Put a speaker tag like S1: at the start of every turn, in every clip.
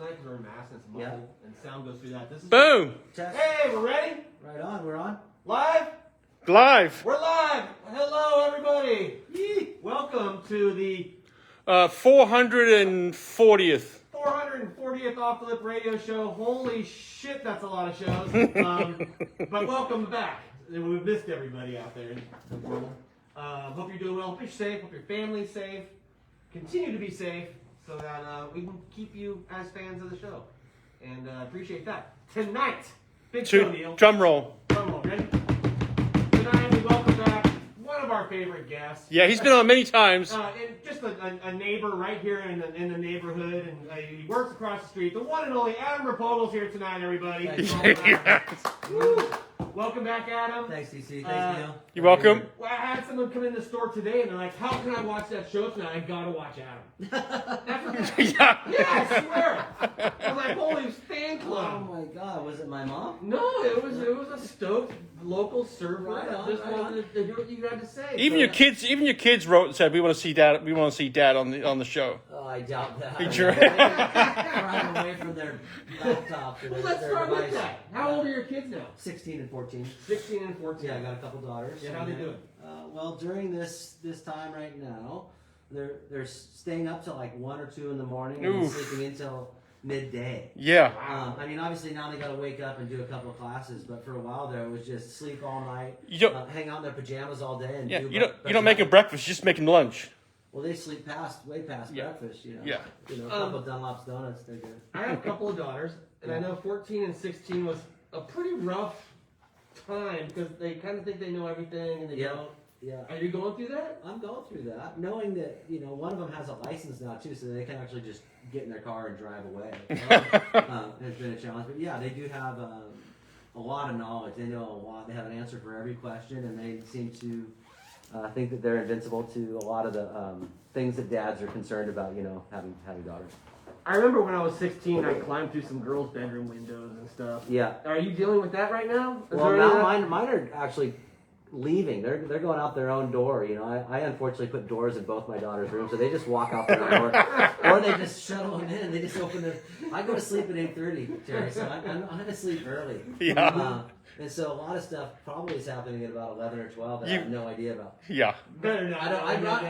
S1: tonight because we're in masks and it's muffled and sound goes through that. This is
S2: Boom!
S1: Hey, we're ready?
S3: Right on, we're on.
S1: Live?
S2: Live!
S1: We're live! Hello, everybody! Welcome to the
S2: 440th.
S1: 440th Off the Lip radio show. Holy shit, that's a lot of shows. But welcome back. We've missed everybody out there in the world. Hope you're doing well. Hope you're safe. Hope your family's safe. Continue to be safe so that we can keep you as fans of the show. And appreciate that. Tonight, big show, Neil.
S2: Drum roll.
S1: Drum roll, ready? Tonight, we welcome back one of our favorite guests.
S2: Yeah, he's been on many times.
S1: And just a neighbor right here in the neighborhood, and he works across the street. The one and only Adam Replogle here tonight, everybody.
S2: Yes.
S1: Woo. Welcome back, Adam.
S3: Thanks, DC. Thanks, Neil.
S2: You're welcome.
S1: Well, I had someone come in the store today, and they're like, "How can I watch that show tonight? I gotta watch Adam."
S2: Yeah.
S1: Yeah, I swear. I'm like, holy fan
S3: Oh
S1: club.
S3: my God, was it my mom?
S1: No, it was a stoked local server
S3: Right on,
S1: that just
S3: right
S1: wanted to hear what you had to say.
S2: Even your kids wrote and said, "We want to see Dad. We want to see Dad on the show."
S3: Oh, I doubt that.
S2: Hey, sure.
S3: Crying away from their laptops or
S1: Well,
S3: their,
S1: let's
S3: their
S1: start with
S3: device.
S1: that. How old are your kids now?
S3: 16 and 14.
S1: 16 and 14.
S3: Yeah, I got a couple daughters.
S1: Yeah, how they doing?
S3: Well, during this time right now, they're staying up till like 1 or 2 in the morning and
S2: Oof.
S3: sleeping until midday.
S2: Yeah.
S3: I mean, obviously now they got to wake up and do a couple of classes, but for a while there it was just sleep all night,
S2: You don't.
S3: hang out in their pajamas all day, and
S2: Yeah.
S3: do
S2: You don't
S3: but
S2: make them breakfast. You just make them lunch.
S3: Well, they sleep way past
S2: Yeah.
S3: breakfast, you know.
S2: Yeah.
S3: You know, a couple of Dunlop's donuts, they're good.
S1: I have a couple of daughters, and I know 14 and 16 was a pretty rough time because they kind of think they know everything and they don't.
S3: Yeah.
S1: Are you going through that?
S3: I'm going through that, knowing that, you know, one of them has a license now too, so they can actually just get in their car and drive away. Has been a challenge, but yeah, they do have a lot of knowledge. They know a lot. They have an answer for every question, and they seem to think that they're invincible to a lot of the things that dads are concerned about. You know, having daughters.
S1: I remember when I was 16, I climbed through some girls' bedroom windows and stuff.
S3: Yeah.
S1: Are you dealing with that right now? Is
S3: Well,
S1: there
S3: now
S1: any of
S3: mine are actually leaving. They're going out their own door. You know, I unfortunately put doors in both my daughter's rooms, so they just walk out their door, or they just shuttle them in. They just open their. I go to sleep at 8:30, Terry, so I'm going to sleep early.
S2: Yeah.
S3: And so a lot of stuff probably is happening at about 11 or 12 that I have no idea about.
S2: Yeah.
S1: Better not.
S3: I'm not.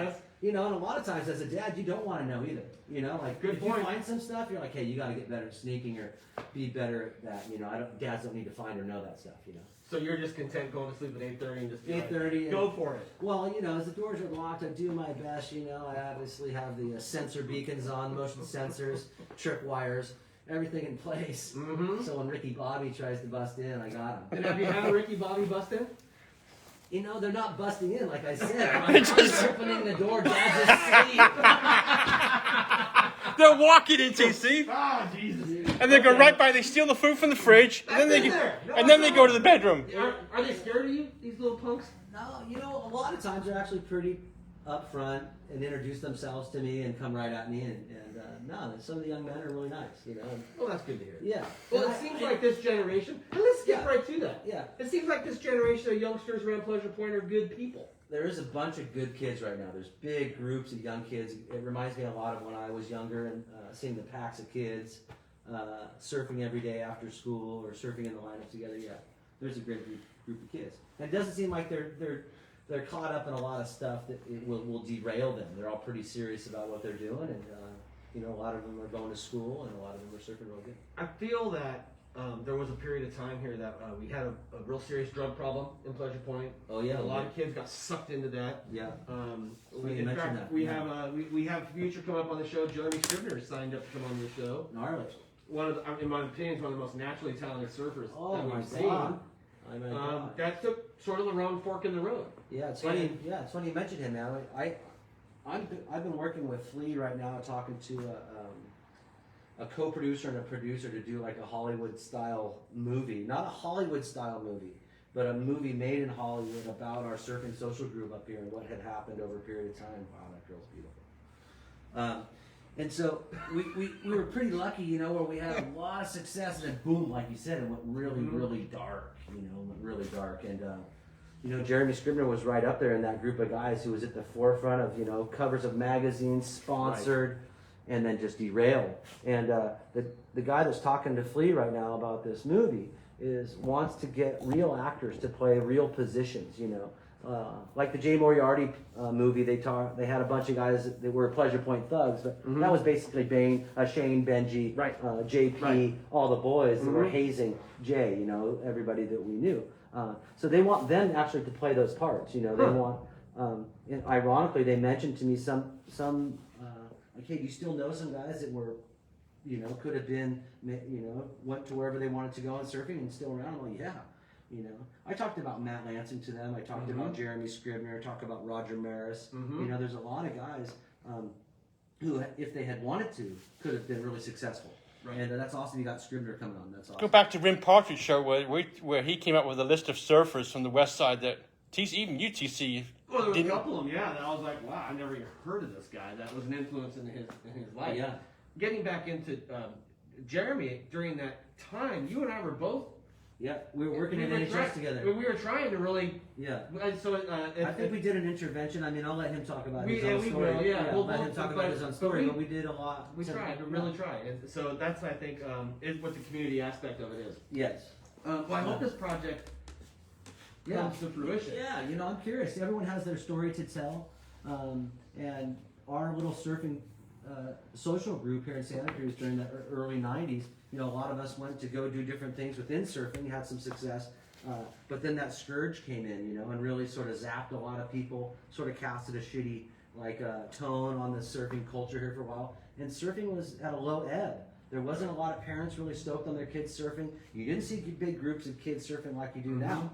S3: You know, and a lot of times as a dad, you don't want to know either. You know, like
S1: Good
S3: if
S1: point.
S3: you find some stuff, you're like, hey, you got to get better at sneaking or be better at that. You know, dads don't need to find or know that stuff. You know.
S1: So you're just content going to sleep at 8:30 and just be
S3: 8:30.
S1: like, go for it.
S3: Well, you know, as the doors are locked, I do my best. You know, I obviously have the sensor beacons on, motion sensors, trip wires, everything in place.
S1: Mm-hmm.
S3: So when Ricky Bobby tries to bust in, I got him.
S1: And have you had Ricky Bobby bust in?
S3: You know, they're not busting in, like I said. I'm just opening the door, Dad's asleep.
S2: They're walking in, TC,
S1: Ah, Jesus.
S2: and they go right by. They steal the food from the fridge, and then they go to the bedroom.
S1: Are they scared of you, these little punks?
S3: No, you know, a lot of times they're actually pretty upfront and introduce themselves to me and come right at me. And no, some of the young men are really nice, you know.
S1: Well, that's good to hear.
S3: Yeah.
S1: Well,
S3: And
S1: it seems like this generation, and let's get right to that.
S3: Yeah.
S1: It seems like this generation of youngsters around Pleasure Point are good people.
S3: There is a bunch of good kids right now. There's big groups of young kids. It reminds me a lot of when I was younger and seeing the packs of kids surfing every day after school or surfing in the lineups together. Yeah, there's a great group of kids. And it doesn't seem like they're caught up in a lot of stuff that it will derail them. They're all pretty serious about what they're doing, and you know, a lot of them are going to school, and a lot of them are surfing real good.
S1: I feel that there was a period of time here that we had a real serious drug problem in Pleasure Point.
S3: Oh yeah,
S1: A lot of kids got sucked into that.
S3: Yeah.
S1: In
S3: mentioned
S1: fact,
S3: that.
S1: we have we have future coming up on the show. Jeremy Scribner signed up to come on the show.
S3: Gnarly.
S1: One of the, in my opinion, is one of the most naturally talented surfers
S3: Oh
S1: that
S3: my
S1: we've seen.
S3: God. I mean,
S1: That took sort of the wrong fork in the road.
S3: yeah, it's funny. Yeah, it's funny you mentioned him, man. I've been working with Flea right now, talking to a co-producer and a producer to do like a Hollywood-style movie. Not a Hollywood-style movie, but a movie made in Hollywood about our surfing social group up here and what had happened over a period of time. Wow, that girl's beautiful. And so we were pretty lucky, you know, where we had a lot of success, and then boom, like you said, it went really dark, you know, went really dark. And you know, Jeremy Scribner was right up there in that group of guys who was at the forefront of, you know, covers of magazines, sponsored, and then just derail. And the guy that's talking to Flea right now about this movie wants to get real actors to play real positions, you know. Like the Jay Moriarty movie, they had a bunch of guys that were Pleasure Point thugs, but that was basically Shane, Benji,
S1: Right.
S3: JP, all the boys that were hazing Jay, you know, everybody that we knew. So they want them actually to play those parts, you know. They want, and ironically, they mentioned to me some like, hey, do you still know some guys that were, you know, could have been, you know, went to wherever they wanted to go in surfing and still around? Well, yeah. You know, I talked about Matt Lansing to them. I talked about Jeremy Scribner. I talked about Roger Maris. You know, there's a lot of guys who, if they had wanted to, could have been really successful. Right. And that's awesome. You got Scribner coming on. That's awesome.
S2: Go back to Rim Partridge show where he came up with a list of surfers from the west side that even UTC.
S1: Well, there was a couple of them, yeah. That I was like, wow, I never even heard of this guy. That was an influence in his life.
S3: Yeah.
S1: Getting back into Jeremy, during that time, you and I were both.
S3: Yeah, we were working in NHS together.
S1: We were trying to really.
S3: Yeah.
S1: So
S3: I think we did an intervention. I mean, I'll let him talk about his own
S1: we
S3: story.
S1: will, yeah.
S3: We'll let him talk about his own story, but we did a lot.
S1: We tried, we really tried. And so that's, I think, is what the community aspect of it is.
S3: Yes.
S1: Well, I hope this project comes to fruition.
S3: Yeah, you know, I'm curious. Everyone has their story to tell. And our little surfing social group here in Santa Cruz during the early 90s, you know, a lot of us went to go do different things within surfing, had some success. But then that scourge came in, you know, and really sort of zapped a lot of people, sort of casted a shitty, like, tone on the surfing culture here for a while. And surfing was at a low ebb. There wasn't a lot of parents really stoked on their kids surfing. You didn't see big groups of kids surfing like you do now.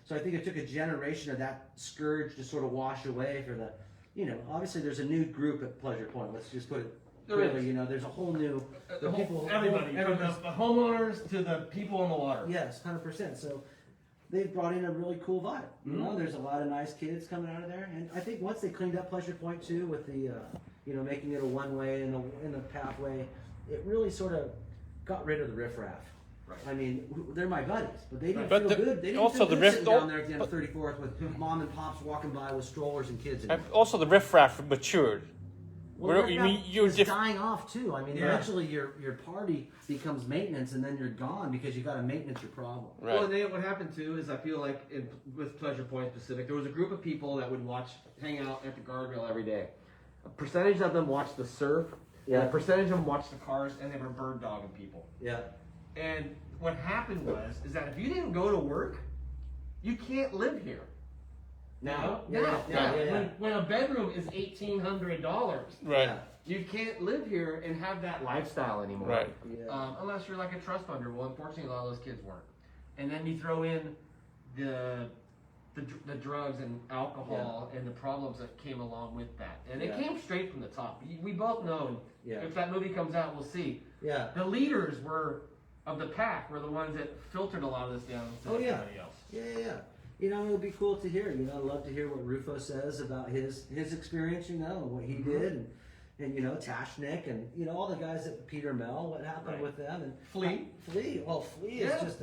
S3: So I think it took a generation of that scourge to sort of wash away for the, you know, obviously there's a new group at Pleasure Point. Let's just put it clearly, you know, there's a whole new,
S1: everybody, from the homeowners to the people in the water.
S3: Yes, 100%. So they've brought in a really cool vibe. You know, there's a lot of nice kids coming out of there. And I think once they cleaned up Pleasure Point too, with the, you know, making it a one-way and a pathway, it really sort of got rid of the riffraff. Right. I mean, they're my buddies, but they didn't feel good. They didn't feel good sitting down there at the end of 34th with mom and pops walking by with strollers and kids.
S2: Also, the riffraff matured.
S3: Well, you're dying off too. I mean, eventually your party becomes maintenance, and then you're gone because you got to maintenance your problem.
S2: Right.
S1: Well, and then what happened too is I feel like with Pleasure Point specific, there was a group of people that would hang out at the guardrail every day. A percentage of them watched the surf. Yeah. And a percentage of them watched the cars, and they were bird dogging people.
S3: Yeah.
S1: And what happened is that if you didn't go to work, you can't live here. Now, when a bedroom is $1,800,
S2: right?
S1: You can't live here and have that lifestyle anymore,
S2: right?
S1: Unless you're like a trust funder. Well, unfortunately, a lot of those kids weren't. And then you throw in the drugs and alcohol and the problems that came along with that, and it came straight from the top. We both know. If that movie comes out, we'll see. Yeah. The leaders of the pack were the ones that filtered a lot of this down to everybody else.
S3: Yeah. You know, it would be cool to hear. You know, I'd love to hear what Rufo says about his experience, you know, and what he did, and you know, Tashnik, and you know, all the guys at Peter Mel, what happened with them, and Flea. Well, Flea is just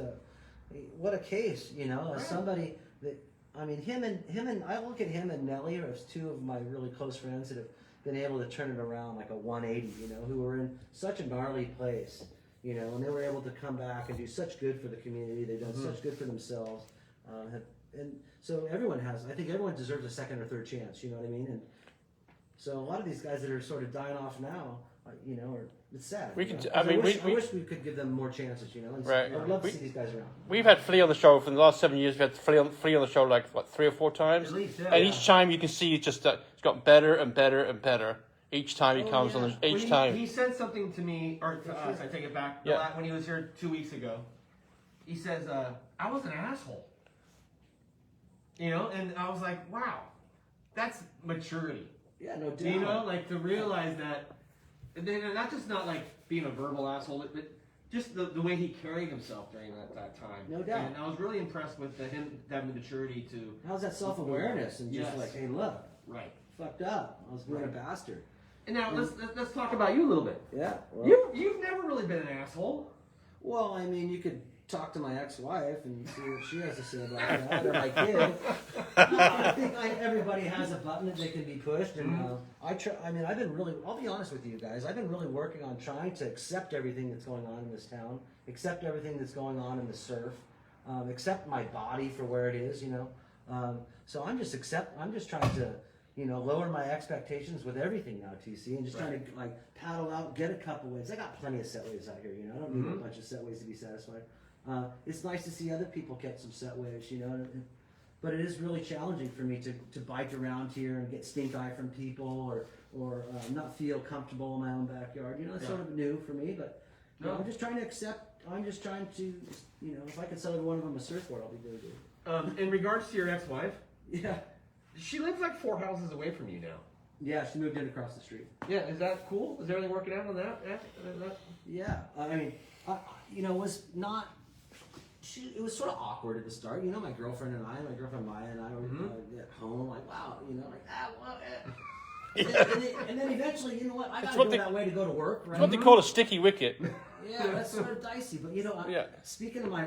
S3: what a case, you know, as somebody that, I mean, him and I look at him and Nelly as two of my really close friends that have been able to turn it around like a 180, you know, who were in such a gnarly place, you know, and they were able to come back and do such good for the community. They've done such good for themselves. And so I think everyone deserves a second or third chance, you know what I mean? And so a lot of these guys that are sort of dying off now, you know, it's sad. I wish we could give them more chances, you know? And
S2: right.
S3: I'd love to see these guys around.
S2: We've had Flea on the show for the last 7 years. We've had Flea on the show like, 3 or 4 times?
S3: At least,
S2: and each time you can see it's just it's got better and better and better. Each time he comes on, time.
S1: He said something to me, or to us, I take it back, when he was here 2 weeks ago. He says, I was an asshole. You know, and I was like, wow, that's maturity.
S3: Yeah, no doubt.
S1: You know, like to realize that, not like being a verbal asshole, but just the way he carried himself during that time.
S3: No doubt.
S1: And I was really impressed with him having the maturity to.
S3: How's that self-awareness and just like, hey, look, fucked up. I was being a bastard.
S1: And now let's talk about you a little bit.
S3: Yeah.
S1: Well, you've never really been an asshole.
S3: Well, I mean, you could talk to my ex-wife and see what she has to say about that, or my kid. I think everybody has a button that they can be pushed, and I've been really. I'll be honest with you guys. I've been really working on trying to accept everything that's going on in this town, accept everything that's going on in the surf, accept my body for where it is. So I'm just trying to. Lower my expectations with everything now, TC, and just trying to like paddle out, get a couple waves. I got plenty of set waves out here, I don't need a bunch of set waves to be satisfied. It's nice to see other people get some set waves, but it is really challenging for me to bike around here and get stink eye from people or not feel comfortable in my own backyard. It's sort of new for me, but I'm just trying to accept. I'm just trying to, if I could sell every one of them a surfboard, I'll be very good.
S1: In regards to your ex-wife,
S3: Yeah.
S1: she lives like 4 houses away from you now.
S3: Yeah, she moved in across the street.
S1: Yeah, is that cool? Is everything working out on that?
S3: Yeah, it was not. It was sort of awkward at the start. My girlfriend Maya and I were at home, like, wow, and then eventually, I got to go that way to go to work. Right?
S2: It's what they call a sticky wicket.
S3: Yeah, that's sort of dicey. But speaking of my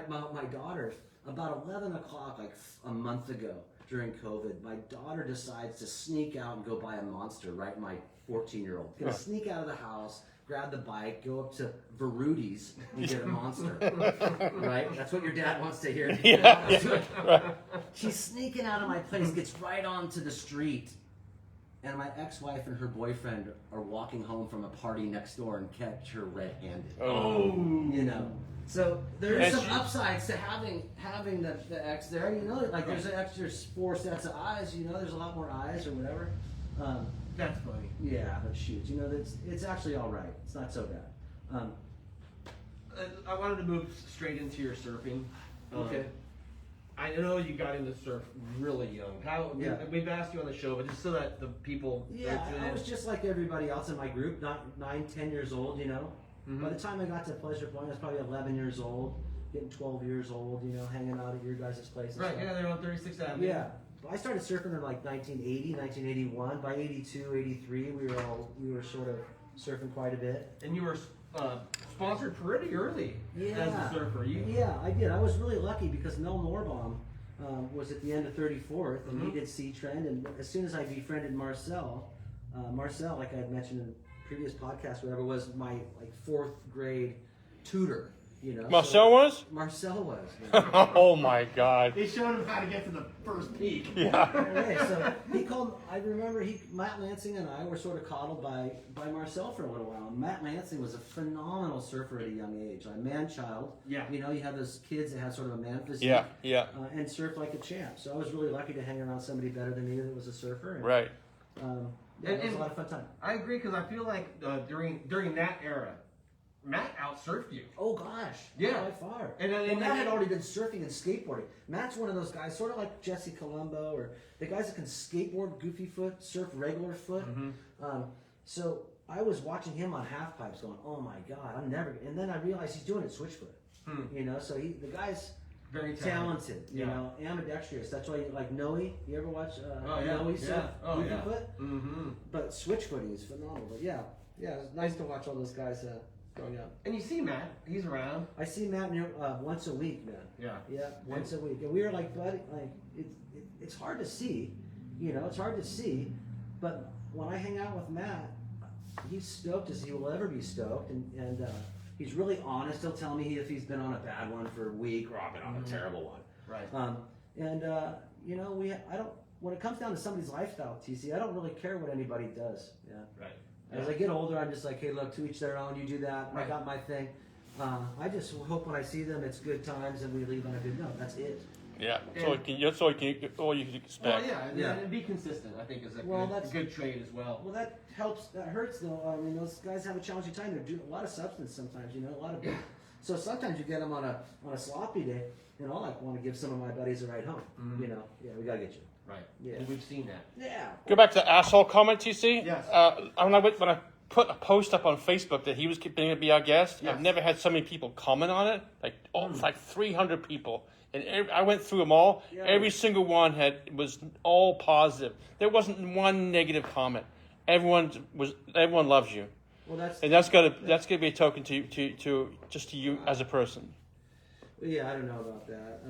S3: daughter, about 11 o'clock, like a month ago during COVID, my daughter decides to sneak out and go buy a Monster. Right, my 14-year-old gonna sneak out of the house, grab the bike, go up to Verrudi's and get a Monster. Right, that's what your dad wants to hear. She's sneaking out of my place, gets right onto the street. And my ex-wife and her boyfriend are walking home from a party next door and catch her red-handed.
S2: Oh.
S3: So there's some upsides to having the ex there. Like there's an extra 4 sets of eyes. There's a lot more eyes or whatever.
S1: That's funny.
S3: Yeah, but shoot, it's actually all right. It's not so bad.
S1: I wanted to move straight into your surfing.
S3: Okay.
S1: I know you got into surf really young. We've asked you on the show, but just so that the people.
S3: Yeah, I was just like everybody else in my group, not 9, 10 years old. By the time I got to Pleasure Point, I was probably 11 years old, getting 12 years old. Hanging out at your guys' place.
S1: Right.
S3: Stuff.
S1: Yeah, they're on 36th Avenue.
S3: Yeah. I started surfing in like 1980, 1981. By 82, 83, we were sort of surfing quite a bit.
S1: And you were sponsored pretty early as a surfer.
S3: Yeah, I did. I was really lucky because Mel Norbaum was at the end of 34th, and he did C-Trend. And as soon as I befriended Marcel, like I had mentioned in previous podcast, whatever, was my like 4th grade tutor.
S2: Marcel was?
S3: Marcel was.
S2: Oh my God!
S1: They showed him how to get to the first peak.
S2: Yeah.
S3: Okay, so he called. I remember Matt Lansing and I were sort of coddled by Marcel for a little while. Matt Lansing was a phenomenal surfer at a young age, a man child.
S1: Yeah.
S3: You have those kids that had sort of a man physique.
S2: Yeah.
S3: And surf like a champ. So I was really lucky to hang around somebody better than me that was a surfer. And,
S2: Right.
S3: it was a lot of fun time.
S1: I agree because I feel like during that era, Matt outsurfed you.
S3: Oh gosh,
S1: yeah,
S3: by far.
S1: And
S3: Matt had already been surfing and skateboarding. Matt's one of those guys, sort of like Jesse Colombo, or the guys that can skateboard goofy foot, surf regular foot. So I was watching him on half pipes, going, "Oh my God, I'm never." And then I realized he's doing it switchfoot. So the guy's very talented. Ambidextrous. That's why, like Noe. You ever watch Noe surf goofy foot? But switchfooting is phenomenal. But yeah, it's nice to watch all those guys. Growing up.
S1: And you see Matt, he's around.
S3: I see Matt once a week, man. Yeah, once a week. And we were like, buddy, it's hard to see, it's hard to see, but when I hang out with Matt, he's stoked as he will ever be stoked, and he's really honest. He'll tell me if he's been on a bad one for a week or I've been on a terrible one.
S1: Right.
S3: I don't. When it comes down to somebody's lifestyle, TC, I don't really care what anybody does. Yeah.
S1: Right.
S3: As I get older, I'm just like, hey, look, to each their own. You do that. Right. I got my thing. I just hope when I see them, it's good times and we leave on a good note. That's it.
S2: Yeah. That's all you can expect.
S1: Well, and be consistent. I think is a good trait as well.
S3: Well, that helps. That hurts though. I mean, those guys have a challenging time. They're doing a lot of substance sometimes. A lot of. So sometimes you get them on a sloppy day, and I'll want to give some of my buddies a ride home. We gotta get you.
S1: Right.
S3: Yeah.
S1: And we've seen that.
S3: Yeah.
S2: Go back to the asshole comment, TC.
S1: Yes.
S2: When I put a post up on Facebook that he was going to be our guest,
S1: yes.
S2: I've never had so many people comment on it. Like 300 people, and I went through them all. Yeah. Every single one was all positive. There wasn't one negative comment. Everyone loves you. Well, that's gonna be a token to you as a person.
S3: Yeah, I don't know about that.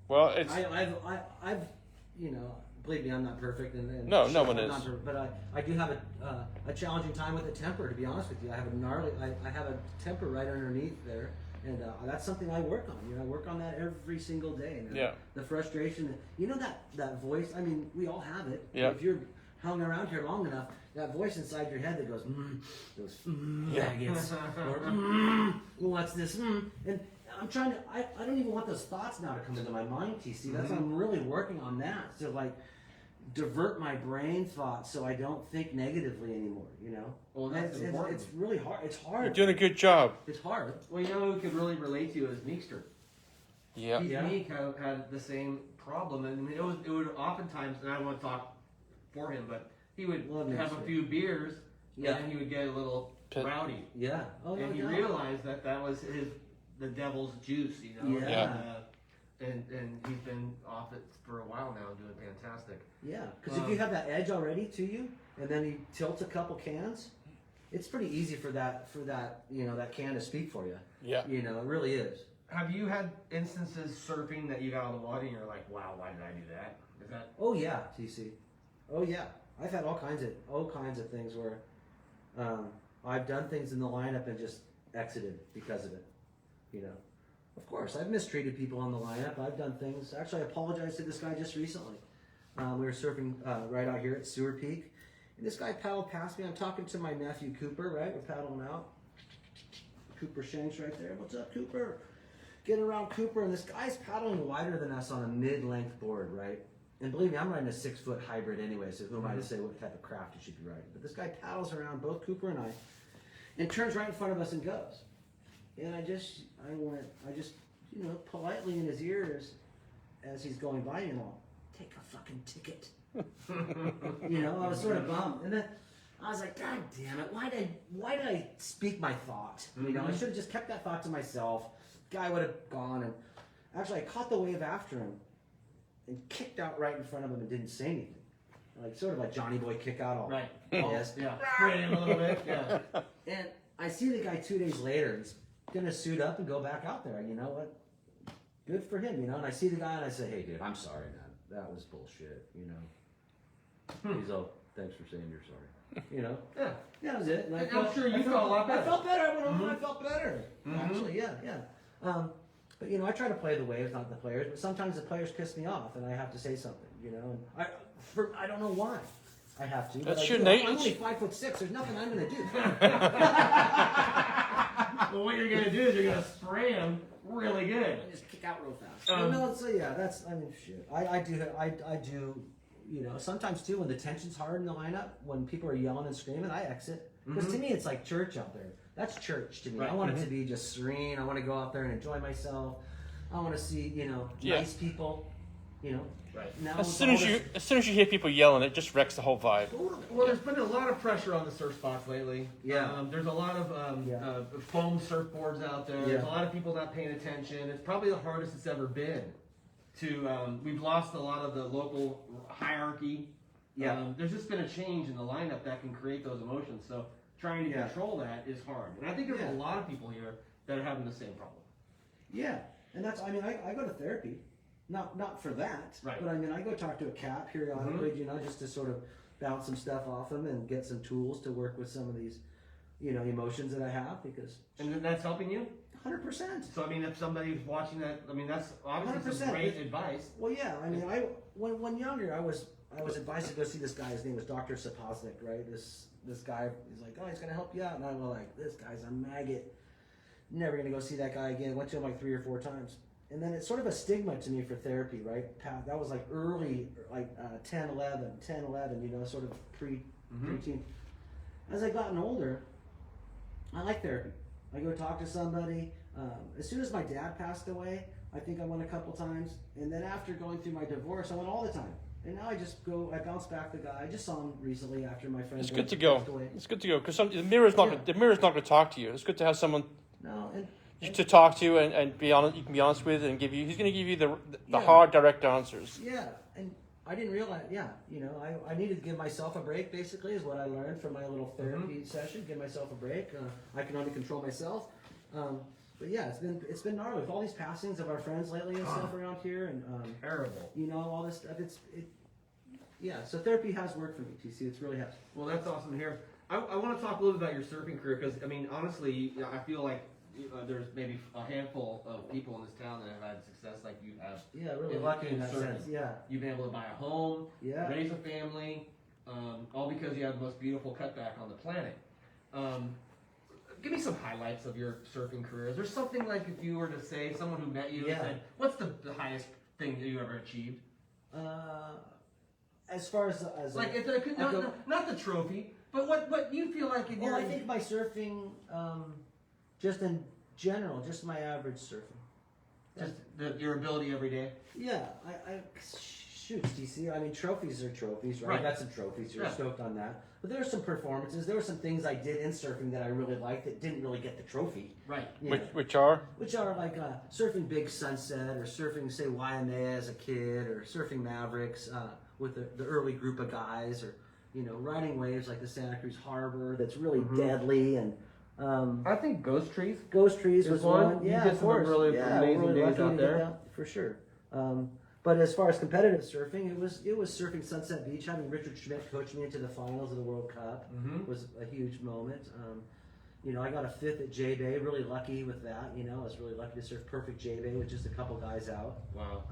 S2: Well, it's
S3: I've, you know, believe me, I'm not perfect, and
S2: No one
S3: I'm
S2: is.
S3: not perfect, but I do have a challenging time with the temper. To be honest with you, I have a gnarly, I have a temper right underneath there, and that's something I work on. You know, I work on that every single day. Man.
S2: Yeah.
S3: The frustration, you know, that voice. I mean, we all have it.
S2: Yeah.
S3: If you're hung around here long enough, that voice inside your head that goes,
S2: Yeah.
S3: maggots, or what's this? And I'm trying to. I don't even want those thoughts now to come into my mind, TC. That's I'm really working on that to like divert my brain thoughts so I don't think negatively anymore. You know.
S1: Well, that's important.
S3: It's really hard. It's hard.
S2: You're doing a good job.
S3: It's hard.
S1: Well, you know who could really relate to you is Meekster.
S2: Yeah.
S3: Yeah.
S1: Meek had the same problem, and it would oftentimes, and I don't want to talk for him, but he would
S3: Love
S1: have a
S3: Meekster.
S1: few beers,
S3: Yeah.
S1: and he would get a little
S2: Pit.
S1: rowdy,
S3: Yeah. Oh
S1: and
S3: no
S1: he
S3: doubt.
S1: realized that was the devil's juice, you know.
S3: Yeah.
S1: And he's been off it for a while now, doing fantastic.
S3: Yeah, because if you have that edge already to you, and then you tilt a couple cans, it's pretty easy for that you know that can to speak for you.
S2: Yeah.
S3: You know, it really is.
S1: Have you had instances surfing that you got out of the water and you're like, wow, why did I do that? Is that
S3: Oh yeah, TC. Oh yeah, I've had all kinds of things where I've done things in the lineup and just exited because of it. You know, of course I've mistreated people on the lineup. I've done things. Actually, I apologized to this guy just recently. We were surfing right out here at Sewer Peak, and this guy paddled past me. I'm talking to my nephew Cooper. Right, we're paddling out. Cooper Shanks right there. What's up, Cooper? Getting around Cooper, and this guy's paddling wider than us on a mid-length board, right? And believe me, I'm riding a 6-foot hybrid anyway, so who am I to say what type of craft you should be riding? But this guy paddles around both Cooper and I, and turns right in front of us and goes. And I just, you know, politely in his ears, as he's going by, you know, take a fucking ticket. You know, I was sort of bummed, and then I was like, God damn it, why did I speak my thought? You know, I should have just kept that thought to myself. Guy would have gone, and actually I caught the wave after him and kicked out right in front of him and didn't say anything. Like sort of like Johnny Boy kick out all
S1: right?
S3: yes.
S1: Yeah, spray him a little bit. Yeah.
S3: And I see the guy 2 days later, he's gonna suit up and go back out there. You know what? Good for him, you know. And I see the guy and I say, hey dude, I'm sorry, man. That was bullshit, you know. He's all, thanks for saying you're sorry. You know?
S1: Yeah.
S3: Yeah, that was it. And
S1: I'm sure you felt a lot better.
S3: I felt better. I went home and I felt better. Actually, yeah. But you know, I try to play the waves, not the players. But sometimes the players piss me off, and I have to say something. You know, and I don't know why I have to.
S2: That's
S3: but
S2: your
S3: I'm
S2: nature.
S3: only 5'6". There's nothing I'm gonna do.
S1: Well, what you're gonna do is you're gonna spray him really good.
S3: Just kick out real fast. No, so yeah, that's. I mean, shit. I do. You know, sometimes too when the tension's hard in the lineup, when people are yelling and screaming, I exit because to me it's like church out there. That's church to me.
S1: Right.
S3: I want it to be just serene. I want to go out there and enjoy myself. I want to see, you know,
S2: Yeah.
S3: nice people. You know,
S1: Right.
S3: now
S2: As
S3: with
S2: soon
S3: all
S2: as you
S3: this-
S2: hear people yelling, it just wrecks the whole vibe.
S1: Well, there's been a lot of pressure on the surf spots lately.
S3: Yeah.
S1: There's a lot of
S3: Yeah.
S1: foam surfboards out there. There's a
S3: Yeah.
S1: lot of people not paying attention. It's probably the hardest it's ever been. We've lost a lot of the local hierarchy.
S3: Yeah.
S1: There's just been a change in the lineup that can create those emotions. So trying to
S3: Yeah.
S1: control that is hard. And I think there's
S3: Yeah.
S1: a lot of people here that are having the same problem.
S3: Yeah, and that's. I mean, I go to therapy, not for that.
S1: Right.
S3: But I mean, I go talk to a cat periodically, you know, just to sort of bounce some stuff off them and get some tools to work with some of these, you know, emotions that I have because.
S1: And then that's helping you?
S3: 100%.
S1: So, I mean, if somebody's watching that, I mean, that's obviously some
S3: 100%.
S1: great advice.
S3: Well, yeah. I mean, when younger, I was advised to go see this guy. His name was Dr. Sapoznik, right? This guy, he's like, oh, he's gonna help you out, and I was like, this guy's a maggot. Never gonna go see that guy again. Went to him like 3 or 4 times, and then it's sort of a stigma to me for therapy, right? That was like early, like 10, 11, you know, sort of preteen. As I gotten older, I like therapy. I go talk to somebody. As soon as my dad passed away, I think I went a couple times, and then after going through my divorce, I went all the time. And now I just go. I bounce back the guy. I just saw him recently after my friend.
S2: It's good to
S3: passed
S2: go.
S3: away.
S2: It's good to go because the mirror's not
S3: Yeah.
S2: the mirror's not going to talk to you. It's good to have someone
S3: No, and
S2: to talk to and be honest. You can be honest with and give you. He's going to give you the
S3: Yeah.
S2: hard, direct answers.
S3: yeah, and I didn't realize. Yeah, you know, I needed to give myself a break. Basically, is what I learned from my little therapy session. Give myself a break. I can only control myself. But yeah, it's been gnarly with all these passings of our friends lately and stuff around here, and
S1: Terrible.
S3: you know, all this stuff. Yeah. So therapy has worked for me, TC. It's really has.
S1: Well, that's awesome to hear. I want to talk a little bit about your surfing career because, I mean, honestly, I feel like there's maybe a handful of people in this town that have had success like you have.
S3: Yeah, really
S1: In-
S3: lucky in
S1: in
S3: that
S1: surfing.
S3: sense. Yeah.
S1: You've been able to buy a home,
S3: Yeah.
S1: raise a family, all because you have the most beautiful cutback on the planet. Give me some highlights of your surfing career. Is there something like if you were to say, someone who met you and said, what's the highest thing that you ever achieved?
S3: As far as
S1: Like, if it could, not the trophy, but what you feel like in your...
S3: Well, I think my surfing, just in general, just my average surfing.
S1: Just your ability every day?
S3: Yeah, shoot, DC. I mean, trophies are trophies, right?
S1: Right.
S3: I got some trophies. You're
S1: Yeah.
S3: stoked on that. But there were some performances. There were some things I did in surfing that I really liked that didn't really get the trophy.
S1: Right.
S3: You know,
S2: Which are?
S3: which are like surfing Big Sunset, or surfing, say, Waimea as a kid, or surfing Mavericks with the early group of guys, or you know, riding waves like the Santa Cruz Harbor that's really deadly, and
S1: I think Ghost Trees.
S3: Ghost Trees
S1: Is
S3: was
S1: one.
S3: one.
S1: You
S3: Yeah,
S1: did
S3: of
S1: some
S3: course.
S1: really amazing
S3: we're
S1: days
S3: lucky
S1: out
S3: to
S1: there.
S3: get out, for sure. But as far as competitive surfing, it was surfing Sunset Beach. Having Richard Schmidt coach me into the finals of the World Cup was a huge moment. You know, I got a 5th at J Bay. Really lucky with that. You know, I was really lucky to surf perfect J Bay with just a couple guys out.
S1: Wow.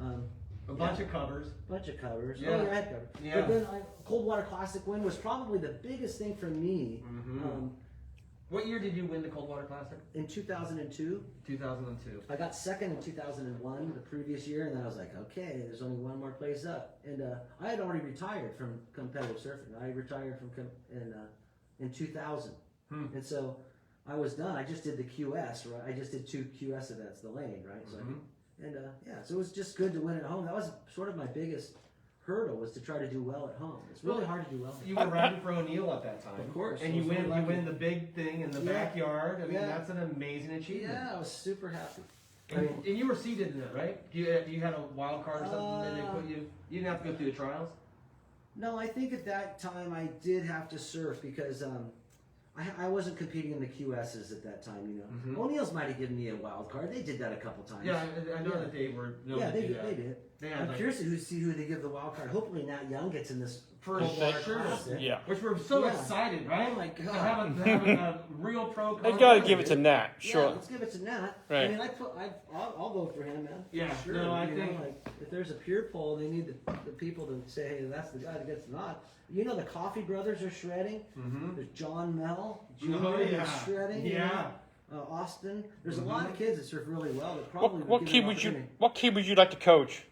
S1: A bunch of covers.
S3: Bunch of covers.
S1: Yeah.
S3: Oh, yeah, I had covers.
S1: Yeah.
S3: But then Coldwater Classic win was probably the biggest thing for me.
S1: What year did you win the Coldwater Classic?
S3: In 2002.
S1: 2002.
S3: I got second in 2001, the previous year, and then I was like, okay, there's only one more place up. And I had already retired from competitive surfing. I retired in 2000. And so I was done. I just did the QS, right? I just did 2 QS events, the lane, right? So so it was just good to win at home. That was sort of my biggest hurdle, was to try to do well at home. It's really hard to do well.
S1: You were riding for O'Neill at that time.
S3: Of course.
S1: And
S3: I
S1: you
S3: was really
S1: win
S3: lucky.
S1: the big thing in the backyard. I mean, that's an amazing achievement.
S3: Yeah, I was super happy.
S1: And you were seeded in it, right? You had a wild card or something, and they put you didn't have to go through the trials?
S3: No, I think at that time I did have to surf because I wasn't competing in the QSs at that time, you know. O'Neill's might have given me a wild card. They did that a couple times.
S1: Yeah, I know that they were known to
S3: they
S1: do that.
S3: did.
S1: They had
S3: I'm
S1: like-
S3: curious to see who they give the wild card. Hopefully Nat Young gets in this
S1: For
S3: Coldwater
S1: sure.
S3: Classic.
S2: Yeah.
S1: Which we're so
S3: Yeah.
S1: excited, right?
S3: Oh my
S1: To
S3: God.
S1: having a real pro.
S2: They got to give it to Nat,
S3: Yeah,
S2: sure.
S3: let's give it to Nat.
S2: Right.
S3: I mean, I'll vote for him, man.
S1: Yeah,
S3: Sure.
S1: no, I
S3: You know,
S1: think-
S3: like, if there's a peer poll, they need the people to say, hey, that's the guy that gets the nod. You know, the Coffee Brothers are shredding. There's John Mel Jr.
S1: yeah.
S3: is shredding. you
S1: Yeah.
S3: know, Austin. There's a lot of kids that surf really well that probably
S2: What
S3: would
S2: kid
S3: give
S2: would
S3: an
S2: you
S3: opportunity.
S2: What kid would you like to coach?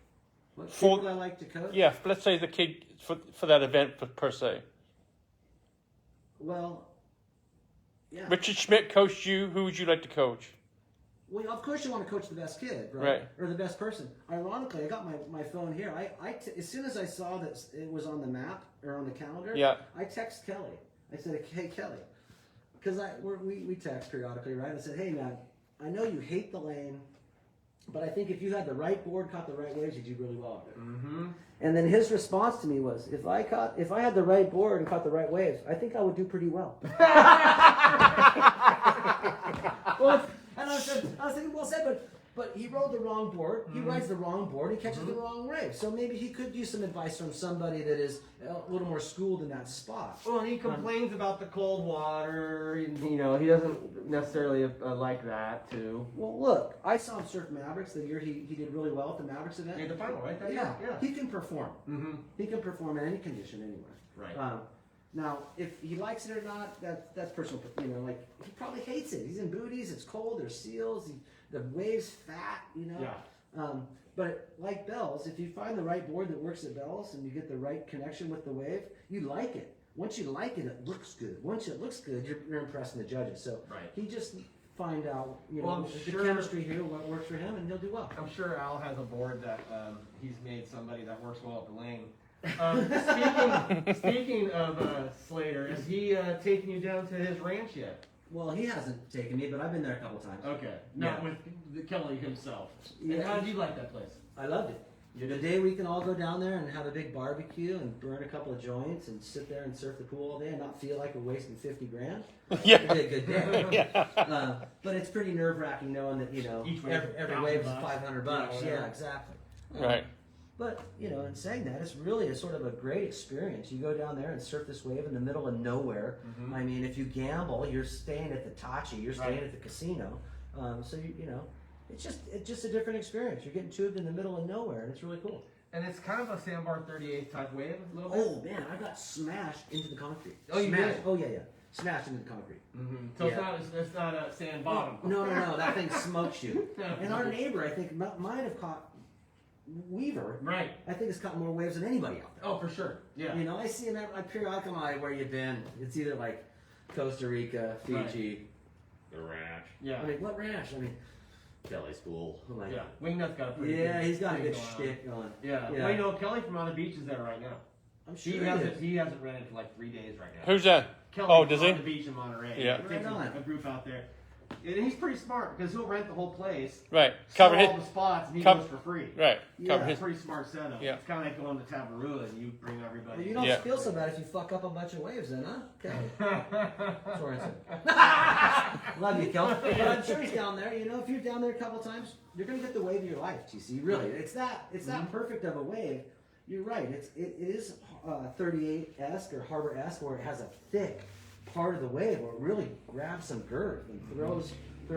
S3: What
S2: for-
S3: kid would I like to coach?
S2: Yeah, let's say the kid for that event per se.
S3: Well, yeah.
S2: Richard Schmidt coached you. Who would you like to coach?
S3: Well, of course you want to coach the best kid, right?
S2: Right.
S3: Or the best person. Ironically, I got my phone here. As soon as I saw that it was on the map or on the calendar,
S2: Yeah.
S3: I text Kelly. I said, hey, Kelly, because we text periodically, right? I said, hey, man, I know you hate the lane, but I think if you had the right board, caught the right waves, you'd do really well out there. And then his response to me was, if I had the right board and caught the right waves, I think I would do pretty well. And I was thinking, well said, but he rode the wrong board. He rides the wrong board. He catches the wrong wave. So maybe he could use some advice from somebody that is a little more schooled in that spot.
S1: Well, he complains about the cold water, and he doesn't necessarily like that too.
S3: Well, look, I saw him surf Mavericks the year he did really well at the Mavericks event.
S1: Made the final, right? That
S3: Yeah,
S1: year?
S3: he can perform. He can perform in any condition anywhere.
S1: Right.
S3: Now, if he likes it or not, that's personal. You know, like he probably hates it. He's in booties. It's cold. There's seals. The wave's fat. You know.
S1: Yeah.
S3: But like Bells, if you find the right board that works at Bells and you get the right connection with the wave, you like it. Once you like it, it looks good. Once it looks good, you're impressing the judges. So
S1: Right.
S3: he just find out,
S1: Well, I'm
S3: the
S1: sure-
S3: chemistry here, what works for him, and he'll do well.
S1: I'm sure Al has a board that he's made somebody that works well at the lane. Speaking of Slater, has he taken you down to his ranch yet?
S3: Well, he hasn't taken me, but I've been there a couple times.
S1: Okay, not
S3: Yeah.
S1: with Kelly himself. And
S3: Yeah.
S1: how did you like that place?
S3: I loved it. The day we can all go down there and have a big barbecue and burn a couple of joints and sit there and surf the pool all day and not feel like we're wasting 50 grand.
S2: Yeah.
S3: It'd be a good day.
S2: Yeah.
S3: But it's pretty nerve-wracking knowing that,
S1: Each wave
S3: every wave is
S1: $1,000.
S3: $500.
S1: Yeah,
S3: Yeah, exactly.
S2: Right.
S3: But, in saying that, it's really a sort of a great experience. You go down there and surf this wave in the middle of nowhere.
S1: Mm-hmm.
S3: I mean, if you gamble, you're staying at the Tachi, you're staying
S1: Right.
S3: at the casino. So, it's just a different experience. You're getting tubed in the middle of nowhere, and it's really cool.
S1: And it's kind of a Sandbar 38 type wave, a little bit.
S3: Oh, man, I got smashed into the concrete.
S1: Oh, you
S3: Smashed.
S1: did?
S3: Oh, yeah. Smashed into the concrete.
S1: Mm-hmm. So
S3: Yeah.
S1: it's not a sand bottom.
S3: No, that thing smokes you. And our neighbor, I think, might have caught Weaver.
S1: Right.
S3: I think has caught more waves than anybody out there.
S1: Oh, for sure. Yeah.
S3: I see him I periodically, where you been? It's either like Costa Rica, Fiji, the ranch.
S1: Yeah.
S3: I mean, what ranch? I mean, Kelly School. I'm like,
S1: Yeah. Wingnut's got a pretty
S3: yeah,
S1: good
S3: he's got a
S1: thing
S3: good
S1: going on.
S3: shtick going.
S1: Yeah.
S3: Yeah.
S1: Well, Kelly from On the Beach is there right now.
S3: I'm sure
S1: He hasn't rented for like 3 days right now.
S2: Who's that?
S1: Kelly
S2: Oh,
S1: from
S2: does
S1: On
S2: he?
S1: the Beach in Monterey.
S2: Yeah.
S1: He takes
S3: Right on.
S1: a group out there. And he's pretty smart because he'll rent the whole place.
S2: Right.
S1: Sell
S2: Cover
S1: all
S2: his.
S1: the spots and he
S2: cover-
S1: goes for free.
S2: Right.
S3: Yeah.
S2: Cover
S1: It's
S2: his.
S1: a pretty smart setup.
S2: Yeah.
S1: It's kind of like going to Tabarua and you bring everybody.
S3: You don't
S2: Yeah.
S3: feel so bad if you fuck up a bunch of waves then, huh? Okay. Sorensen. Love you, Kel. But I'm sure he's down there. If you're down there a couple times, you're gonna get the wave of your life, TC. Really, it's that perfect of a wave. You're right. It is 38-esque or harbor-esque, where it has a thick part of the wave where it really grabs some girth and throws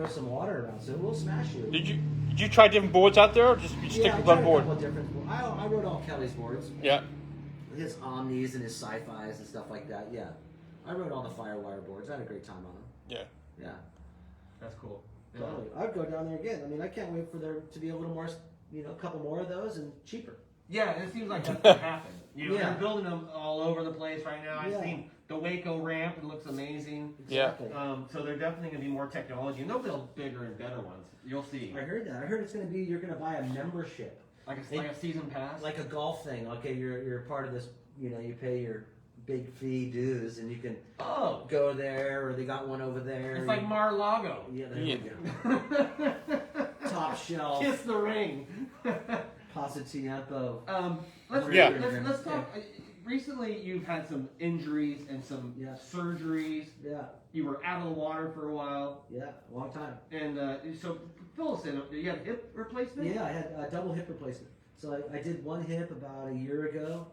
S3: some water around, so it will smash you.
S2: Did you try different boards out there, or just you stick
S3: I
S2: with
S3: tried
S2: one
S3: a
S2: board?
S3: couple of different. I rode all Kelly's boards.
S2: Yeah.
S3: His Omnis and his Sci-Fis and stuff like that. Yeah, I rode all the Firewire boards. I had a great time on them.
S2: Yeah.
S3: Yeah,
S1: That's cool. Yeah.
S3: totally. I'd go down there again. I mean, I can't wait for there to be a little more, a couple more of those and cheaper.
S1: Yeah, and it seems like that's what happened.
S3: Yeah.
S1: They're building them all over the place right now. I've
S3: Yeah.
S1: seen the Waco ramp. It looks amazing.
S2: Yeah.
S3: Exactly.
S1: So they're definitely going to be more technology, and they'll build bigger and better ones. You'll see.
S3: I heard that. I heard it's going to be you're going to buy a membership,
S1: Like a season pass.
S3: like a golf thing. Okay, you're part of this. You pay your big fee dues, and you can
S1: Oh,
S3: go there, or they got one over there.
S1: it's like Mar-a-Lago.
S3: Yeah, there
S2: Yeah.
S3: we go. Top shelf,
S1: Kiss the ring.
S3: Pasa Tiempo.
S1: Let's
S2: Yeah.
S1: let's talk. Recently, you've had some injuries and some
S3: Yeah.
S1: surgeries.
S3: Yeah,
S1: You were out of the water for a while,
S3: yeah, long time.
S1: and so fill us in. You had a hip replacement.
S3: Yeah, I had a double hip replacement. So I did one hip about a year ago,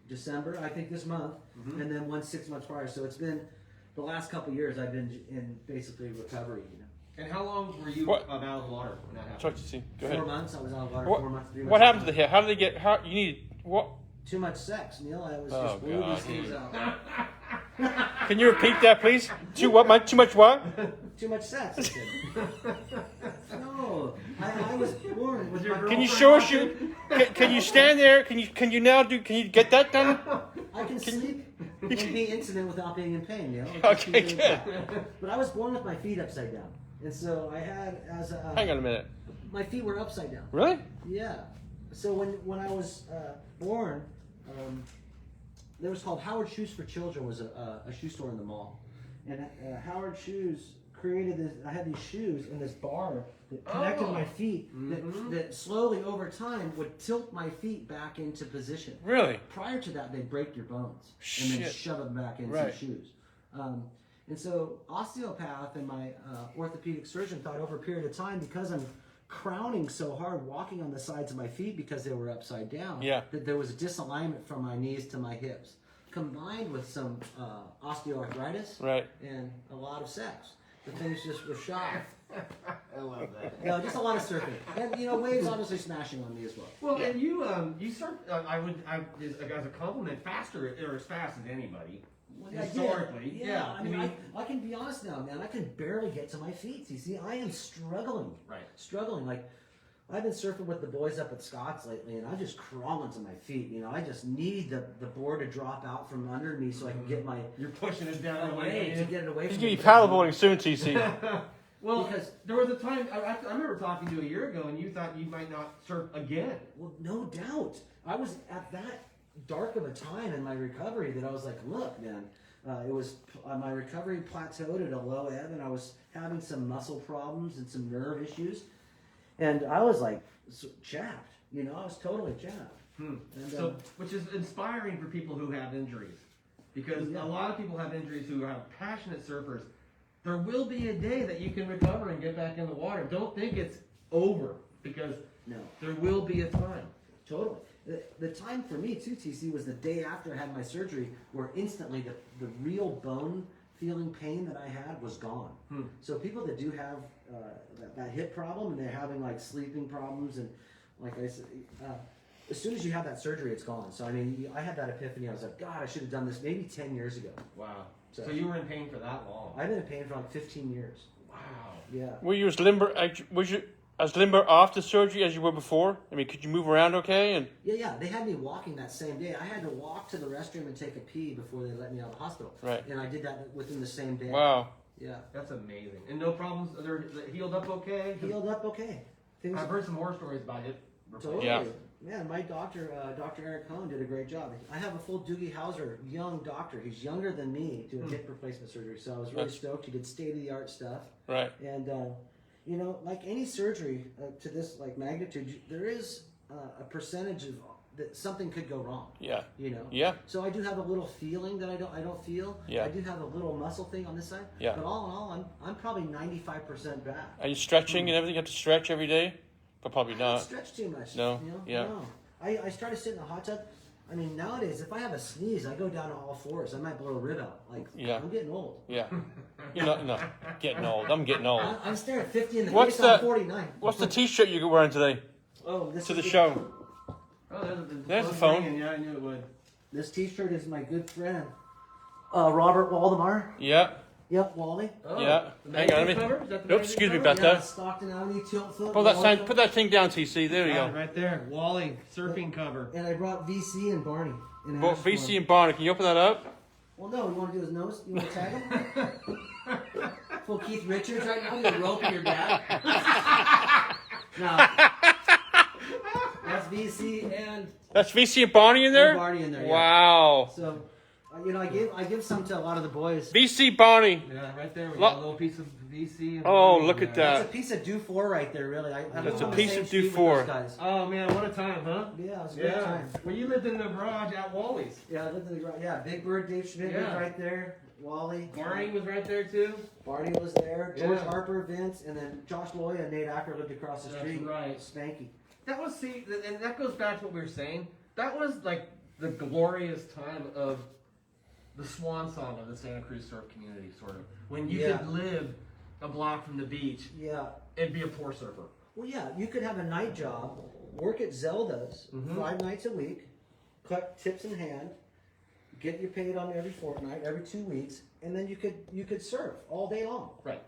S3: December, I think this month,
S1: Mhm.
S3: and then one 6 months prior. So it's been the last couple of years I've been in basically recovery.
S1: And how long were you
S2: What?
S1: out of the water when that happened?
S2: Try to see. Go
S3: 4
S2: ahead.
S3: months I was out of water.
S2: What,
S3: 4 months, 3 months.
S2: what happened to the hip? How did they get? How you need what?
S3: Too much sex, Neil. I was
S2: Oh,
S3: just blew
S2: God,
S3: these things
S2: dude.
S3: out.
S2: Can you repeat that, please? Too what? Too much what?
S3: Too much sex. I said. No, I was born with my
S2: Can you
S3: girlfriend
S2: show us
S3: watching.
S2: Can you stand there? Can you now do? Can you get that done?
S3: I can sleep and be intimate without being in pain, Neil.
S2: Okay, good.
S3: But I was born with my feet upside down, and so I had
S2: Hang on a minute.
S3: my feet were upside down.
S2: Really?
S3: Yeah. So when I was born, there was called Howard Shoes for Children, was a shoe store in the mall, and Howard Shoes created this. I had these shoes and this bar that connected my feet that slowly over time would tilt my feet back into position.
S2: Really?
S3: Prior to that, they'd break your bones and then
S2: Shit.
S3: shove them back into
S2: Right.
S3: shoes. And so osteopath and my orthopedic surgeon thought over a period of time, because I'm crowning so hard walking on the sides of my feet because they were upside down,
S2: Yeah.
S3: that there was a disalignment from my knees to my hips, combined with some osteoarthritis
S2: Right.
S3: and a lot of sex. The things just were shot.
S1: I love that.
S3: Just a lot of surfing. And, waves obviously smashing on me as well.
S1: Well, and you surf. I would, as a compliment, faster or as fast as anybody. Historically, yeah.
S3: I mean, I can be honest now, man. I can barely get to my feet. You see, I am struggling.
S1: Right.
S3: Struggling. Like, I've been surfing with the boys up at Scott's lately, and I'm just crawling to my feet. I just need the board to drop out from under me so I can get my
S1: You're pushing it down
S3: away to get it away
S2: He's
S3: from
S2: gonna
S3: me.
S2: be paddleboarding soon, TC.
S1: Well,
S3: Because-
S1: there was a time I remember talking to you a year ago, and you thought you might not surf again.
S3: Well, no doubt. I was at that dark of a time in my recovery that I was like, look, man, it was my recovery plateaued at a low ebb, and I was having some muscle problems and some nerve issues, and I was like chapped. You know, I was totally jabbed.
S1: Hmm.
S3: And,
S1: So, which is inspiring for people who have injuries, because
S3: Yeah.
S1: a lot of people have injuries who are passionate surfers. There will be a day that you can recover and get back in the water. Don't think it's over, because
S3: no,
S1: there will be a time.
S3: totally. The time for me too, TC, was the day after I had my surgery, where instantly the real bone feeling pain that I had was gone.
S1: Hmm.
S3: So people that do have that hip problem and they're having like sleeping problems and like I said, as soon as you have that surgery, it's gone. So I mean, I had that epiphany. I was like, God, I should have done this maybe 10 years ago.
S1: Wow.
S3: So-
S1: So you were in pain for that long.
S3: I've been in pain for like 15 years.
S1: Wow.
S3: Yeah.
S2: Were you as limber? Was you as limber after surgery as you were before? I mean, could you move around okay? And
S3: Yeah. They had me walking that same day. I had to walk to the restroom and take a pee before they let me out of the hospital.
S2: Right.
S3: And I did that within the same day.
S2: wow,
S3: Yeah.
S1: That's amazing. And no problems? They're healed up okay?
S3: Healed up okay. Things
S1: I've heard some horror stories about it.
S3: totally.
S2: Yeah.
S3: Man, my doctor, Dr. Eric Cohn, did a great job. I have a full Doogie Howser young doctor. He's younger than me doing hip replacement surgery. So I was really stoked. He did state-of-the-art stuff.
S2: right.
S3: And, you know, like any surgery to this like magnitude, there is a percentage of that something could go wrong.
S2: Yeah,
S3: You know.
S2: yeah,
S3: So I do have a little feeling that I don't feel.
S2: Yeah.
S3: I do have a little muscle thing on this side.
S2: Yeah.
S3: But all in all, I'm probably 95% back.
S2: Are you stretching and everything? You have to stretch every day, but probably
S3: I don't
S2: not.
S3: stretch too much.
S2: No.
S3: You know?
S2: Yeah.
S3: No. I started sitting in a hot tub. I mean, nowadays, if I have a sneeze, I go down to all fours. I might blow a rib out. Like,
S2: Yeah.
S3: I'm getting old.
S2: Yeah, you're not no getting old. I'm getting old.
S3: I'm staring at 50 in the
S2: What's
S3: face.
S2: the-
S3: I'm 49.
S2: What's the T-shirt you're wearing today
S3: Oh, this
S2: to
S3: is
S2: the show?
S1: Oh,
S2: There's the phone.
S1: ringing. Yeah, I knew it would.
S3: This T-shirt is my good friend, Robert Waldemar.
S2: Yeah,
S3: Yep, Wally.
S1: Oh,
S2: yeah.
S1: the
S2: Hang on,
S1: magazine
S2: let me.
S1: cover? Is that the
S2: Oops,
S1: magazine
S2: excuse me
S1: cover?
S2: about
S3: Yeah,
S2: that.
S3: Stockton Avenue, Tiltfoot.
S2: Pull that
S3: Wally.
S2: sign. Put that thing down, TC. There you
S1: Yeah,
S2: go.
S1: right there. Wally, surfing cover.
S3: And I brought VC and Barney. In
S2: Both
S3: Ashmore.
S2: VC and Barney. Can you open that up?
S3: Well, no, you want to do his nose? You want to tag him? Full Keith Richards right now? You're roping your dad? No. That's VC and
S2: That's VC and Barney in there.
S3: Barney in there. Yeah.
S2: Wow.
S3: So, you know, I give some to a lot of the boys.
S2: VC Barney.
S1: Yeah, right there. We
S2: Lo-
S1: got a little piece of VC. And
S2: Oh,
S1: Barney
S2: look
S1: in
S2: at
S1: there.
S2: that.
S3: That's a piece of Dufour right there, really. I
S2: That's
S3: live
S2: a
S3: on the
S2: piece
S3: same
S2: of
S3: street with
S2: Dufour.
S3: those guys.
S1: Oh man, what a time, huh?
S3: Yeah, it was a great
S1: Yeah.
S3: time.
S1: Well, you lived in the garage at Wally's.
S3: Yeah, I lived in the garage. Yeah, Big Bird, Dave Schmidt was
S1: Yeah.
S3: right there. Wally.
S1: Barney was right there too.
S3: Barney was there. George
S1: Yeah.
S3: Harper, Vince, and then Josh Loya and Nate Acker lived across the
S1: That's
S3: street.
S1: right.
S3: Spanky.
S1: That was and that goes back to what we were saying. That was like the glorious time of the swan song of the Santa Cruz surf community, sort of. When you
S3: Yeah.
S1: could live a block from the beach
S3: Yeah.
S1: and be a poor surfer.
S3: Well, yeah, you could have a night job, work at Zelda's
S1: Mhm.
S3: 5 nights a week, cut tips in hand, get your paid on every fortnight, every 2 weeks, and then you could surf all day long,
S1: Right.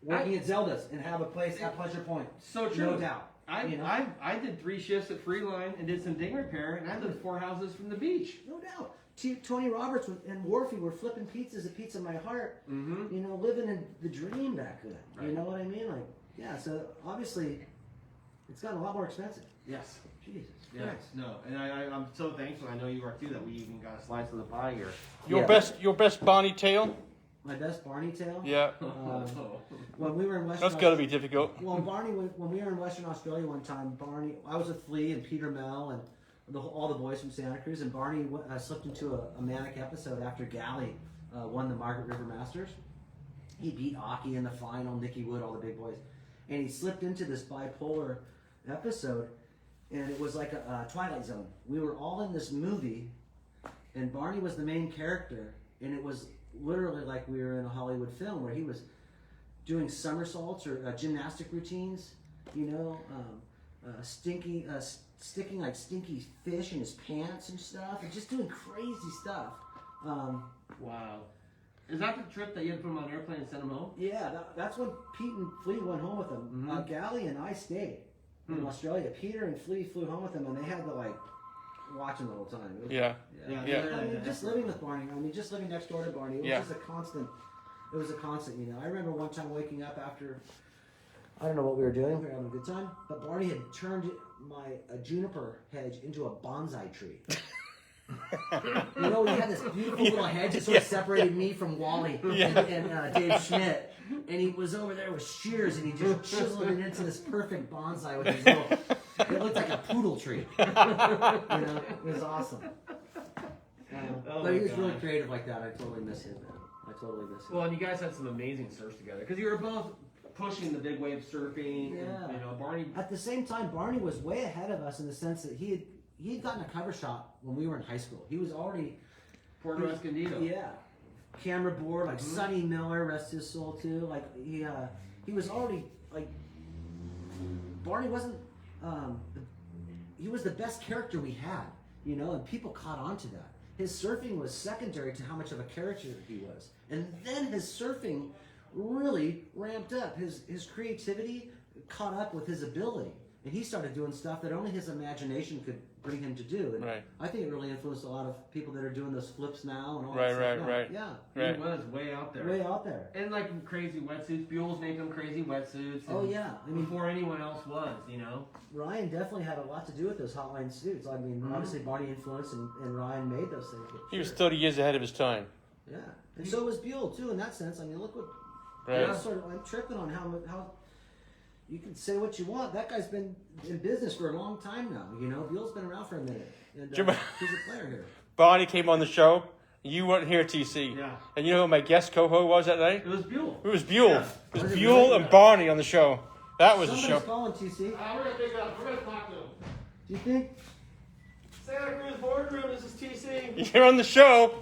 S3: working at Zelda's and have a place at Pleasure Point.
S1: So true.
S3: No doubt. You know?
S1: I did 3 shifts at Freeline and did some ding repair, and I lived 4 houses from the beach.
S3: No doubt. Tony Roberts and Wharfie were flipping pizzas at Pizza My Heart,
S1: Mm-hmm.
S3: you know, living in the dream back then.
S1: Right.
S3: You know what I mean? Like, yeah, so obviously it's gotten a lot more expensive.
S1: Yes.
S3: Jesus
S1: Yes.
S3: Christ.
S1: No. And I'm so thankful. I know you are too. That we even got a slice of the pie here.
S2: Your
S3: Yeah.
S2: your best Barney tail.
S3: My best Barney tail?
S2: Yeah,
S3: When we were in Western
S2: that's got to be difficult.
S3: Well, Barney, when we were in Western Australia one time, Barney, I was with Flea and Peter Mel and all the boys from Santa Cruz, and Barney slipped into a manic episode after Galley won the Margaret River Masters. He beat Aki in the final, Nicky Wood, all the big boys, and he slipped into this bipolar episode, and it was like a Twilight Zone. We were all in this movie, and Barney was the main character, and it was literally like we were in a Hollywood film where he was doing somersaults or gymnastic routines, you know, sticking like stinky fish in his pants and stuff, and just doing crazy stuff.
S1: Wow. Is that the trip that you had to put him on an airplane and send him home?
S3: Yeah, that's when Pete and Flea went home with him.
S1: Mhm.
S3: Galley and I stayed in Australia. Peter and Flea flew home with him, and they had to like watch him the whole time. It was-
S2: Yeah,
S1: Yeah.
S3: I mean, just living with Barney. I mean, just living next door to Barney. It was
S2: Yeah.
S3: just a constant. It was a constant, you know. I remember one time waking up after, I don't know what we were doing. We were having a good time, but Barney had turned a juniper hedge into a bonsai tree. You know, he had this beautiful little hedge that sort of separated me from Wally and Dave Schmidt. And he was over there with shears, and he just chiseled it into this perfect bonsai with his little. It looked like a poodle tree. You know, it was awesome. But he was really creative like that. I totally miss him, man. I totally miss him.
S1: Well, and you guys had some amazing surfs together because you were both pushing the big wave surfing.
S3: Yeah.
S1: And, you know, Barney.
S3: At the same time, Barney was way ahead of us in the sense that he had gotten a cover shot when we were in high school. He was already
S1: Puerto Escondido.
S3: Yeah, camera board like Sonny Miller, rest his soul too. Like he was already like Barney wasn't. He was the best character we had, you know, and people caught on to that. His surfing was secondary to how much of a character he was, and then his surfing really ramped up. His creativity caught up with his ability, and he started doing stuff that only his imagination could bring him to do. And
S2: Right.
S3: I think it really influenced a lot of people that are doing those flips now and all
S2: Right,
S3: that stuff.
S2: right.
S3: Yeah,
S2: Right.
S1: He was way out there.
S3: way out there.
S1: And like crazy wetsuits. Buell's making them crazy wetsuits.
S3: Oh
S1: and
S3: yeah, I mean
S1: before anyone else was, you know.
S3: Ryan definitely had a lot to do with those hotline suits. I mean, obviously Barney influenced and Ryan made those things. but
S2: He was
S3: sure.
S2: 30 years ahead of his time.
S3: Yeah, and so was Buell too. In that sense, I mean, look what.
S2: Right.
S3: I'm sort of I'm tripping on how. You can say what you want. That guy's been in business for a long time now. You know, Buell's been around for a minute, and
S2: Do you remember-
S3: he's a player here.
S2: Barney came on the show. You weren't here, TC.
S1: Yeah.
S2: And you know who my guest co-host was that night?
S1: It was Buell.
S2: It was Buell.
S1: Yeah.
S2: It was
S3: Was it
S2: Buell
S3: really?
S2: and Barney on the show. That was the
S3: Somebody's
S2: show.
S3: calling TC.
S1: We're gonna pick it up. We're gonna talk to him.
S3: Do you think?
S1: Santa Cruz boardroom. This is TC.
S2: You're on the show.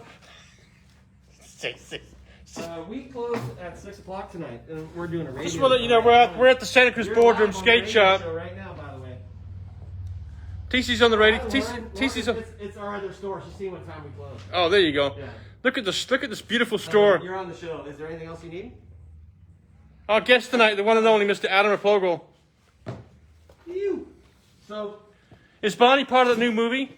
S1: We close at 6 o'clock tonight. We're doing a radio.
S2: Just want to let you know we're at the Santa Cruz
S1: You're
S2: Boardroom
S1: live on the
S2: Skate
S1: radio
S2: Shop.
S1: show right now, by the way.
S2: TC's on the radio.
S1: Lauren,
S2: TC's on.
S1: It's our other store. She's seeing what time we close.
S2: Oh, there you go.
S1: Yeah.
S2: Look at this beautiful store.
S1: You're on the show. Is there anything else you need?
S2: Our guest tonight, the one and only Mr. Adam Replogle.
S1: You. So.
S2: Is Barney part of the new movie?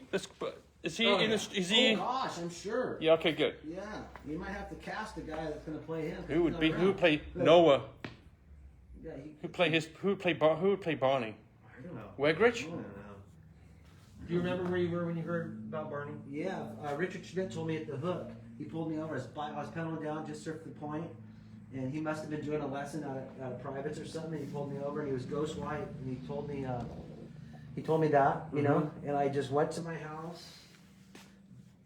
S2: Is he
S1: Oh,
S2: in
S1: yeah.
S2: this? Is he?
S3: Oh gosh, I'm sure.
S2: Yeah. Okay. Good.
S3: Yeah, you might have to cast a guy that's going to play him. 'cause
S2: Who would
S3: he's
S2: be?
S3: not
S2: Who would
S3: around.
S2: play
S3: But-
S2: Noah?
S3: Yeah,
S2: Who would play his? Who would play Barney?
S1: I don't know.
S2: Wegrich?
S1: I don't know. Do you remember where you were when you heard about Barney?
S3: Yeah, Richard Schmidt told me at the hook. He pulled me over. I was pedaling down, just surfed the point, and he must have been doing a lesson out of privates or something. And he pulled me over, and he was ghost white, and he told me that, you know. And I just went to my house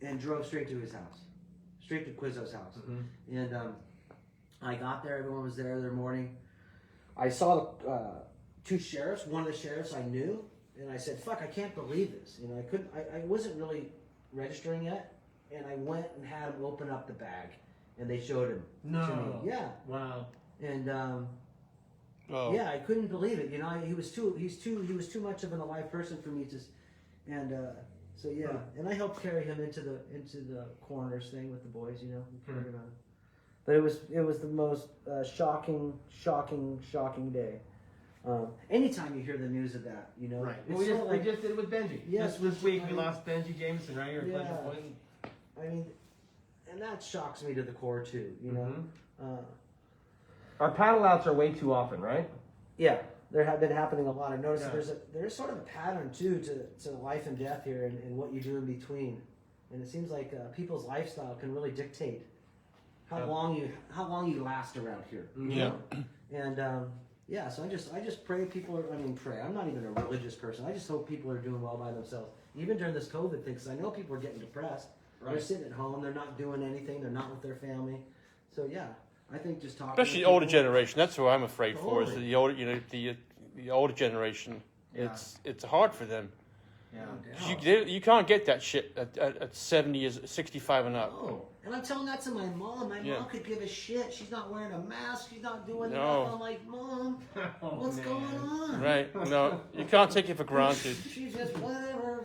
S3: and drove straight to his house, straight to Quizzo's house. And I got there. Everyone was there that morning. I saw two sheriffs. One of the sheriffs I knew. And I said, "Fuck! I can't believe this." You know, I couldn't. I wasn't really registering yet, and I went and had him open up the bag, and they showed him to
S1: No.
S3: me. Yeah,
S1: Wow.
S3: and
S2: Oh.
S3: yeah, I couldn't believe it. You know, he was too much of an alive person for me to, and so yeah, and I helped carry him into the coroners thing with the boys. You know, we carried him on. But it was the most shocking day. Anytime you hear the news of that, you know,
S1: Right.
S3: it's
S1: Well, we
S3: sort of like,
S1: just did it with Benji.
S3: Yes,
S1: This week
S3: I
S1: we
S3: mean-
S1: lost Benji Jameson right here at Pleasure
S3: Yeah.
S1: Point.
S3: I mean, and that shocks me to the core too. You know,
S1: Our paddle outs are way too often, right?
S3: yeah, there have been happening a lot. I noticed
S1: Yeah.
S3: there's sort of a pattern too to life and death here, and what you do in between. And it seems like people's lifestyle can really dictate how long you last around here. you
S2: Yeah.
S3: know? And yeah, so I just pray people are. I mean, pray. I'm not even a religious person. I just hope people are doing well by themselves, even during this COVID thing. Because I know people are getting depressed. They're
S1: Right.
S3: sitting at home. They're not doing anything. They're not with their family. So yeah, I think just talking.
S2: Especially
S3: to
S2: the older
S3: people-
S2: generation. That's who I'm afraid for. Is
S3: Totally.
S2: the older, the older generation.
S1: Yeah.
S2: It's hard for them.
S1: Yeah.
S2: 'Cause you can't get that shit at 70 years, 65 and up.
S3: Oh, and I'm telling that to my mom. My
S2: Yeah.
S3: mom could give a shit. She's not wearing a mask. She's not doing
S2: No.
S3: nothing. I'm like, Mom,
S1: Oh,
S3: what's
S1: man.
S3: going on?
S2: Right? No, you can't take it for granted.
S3: She's just whatever.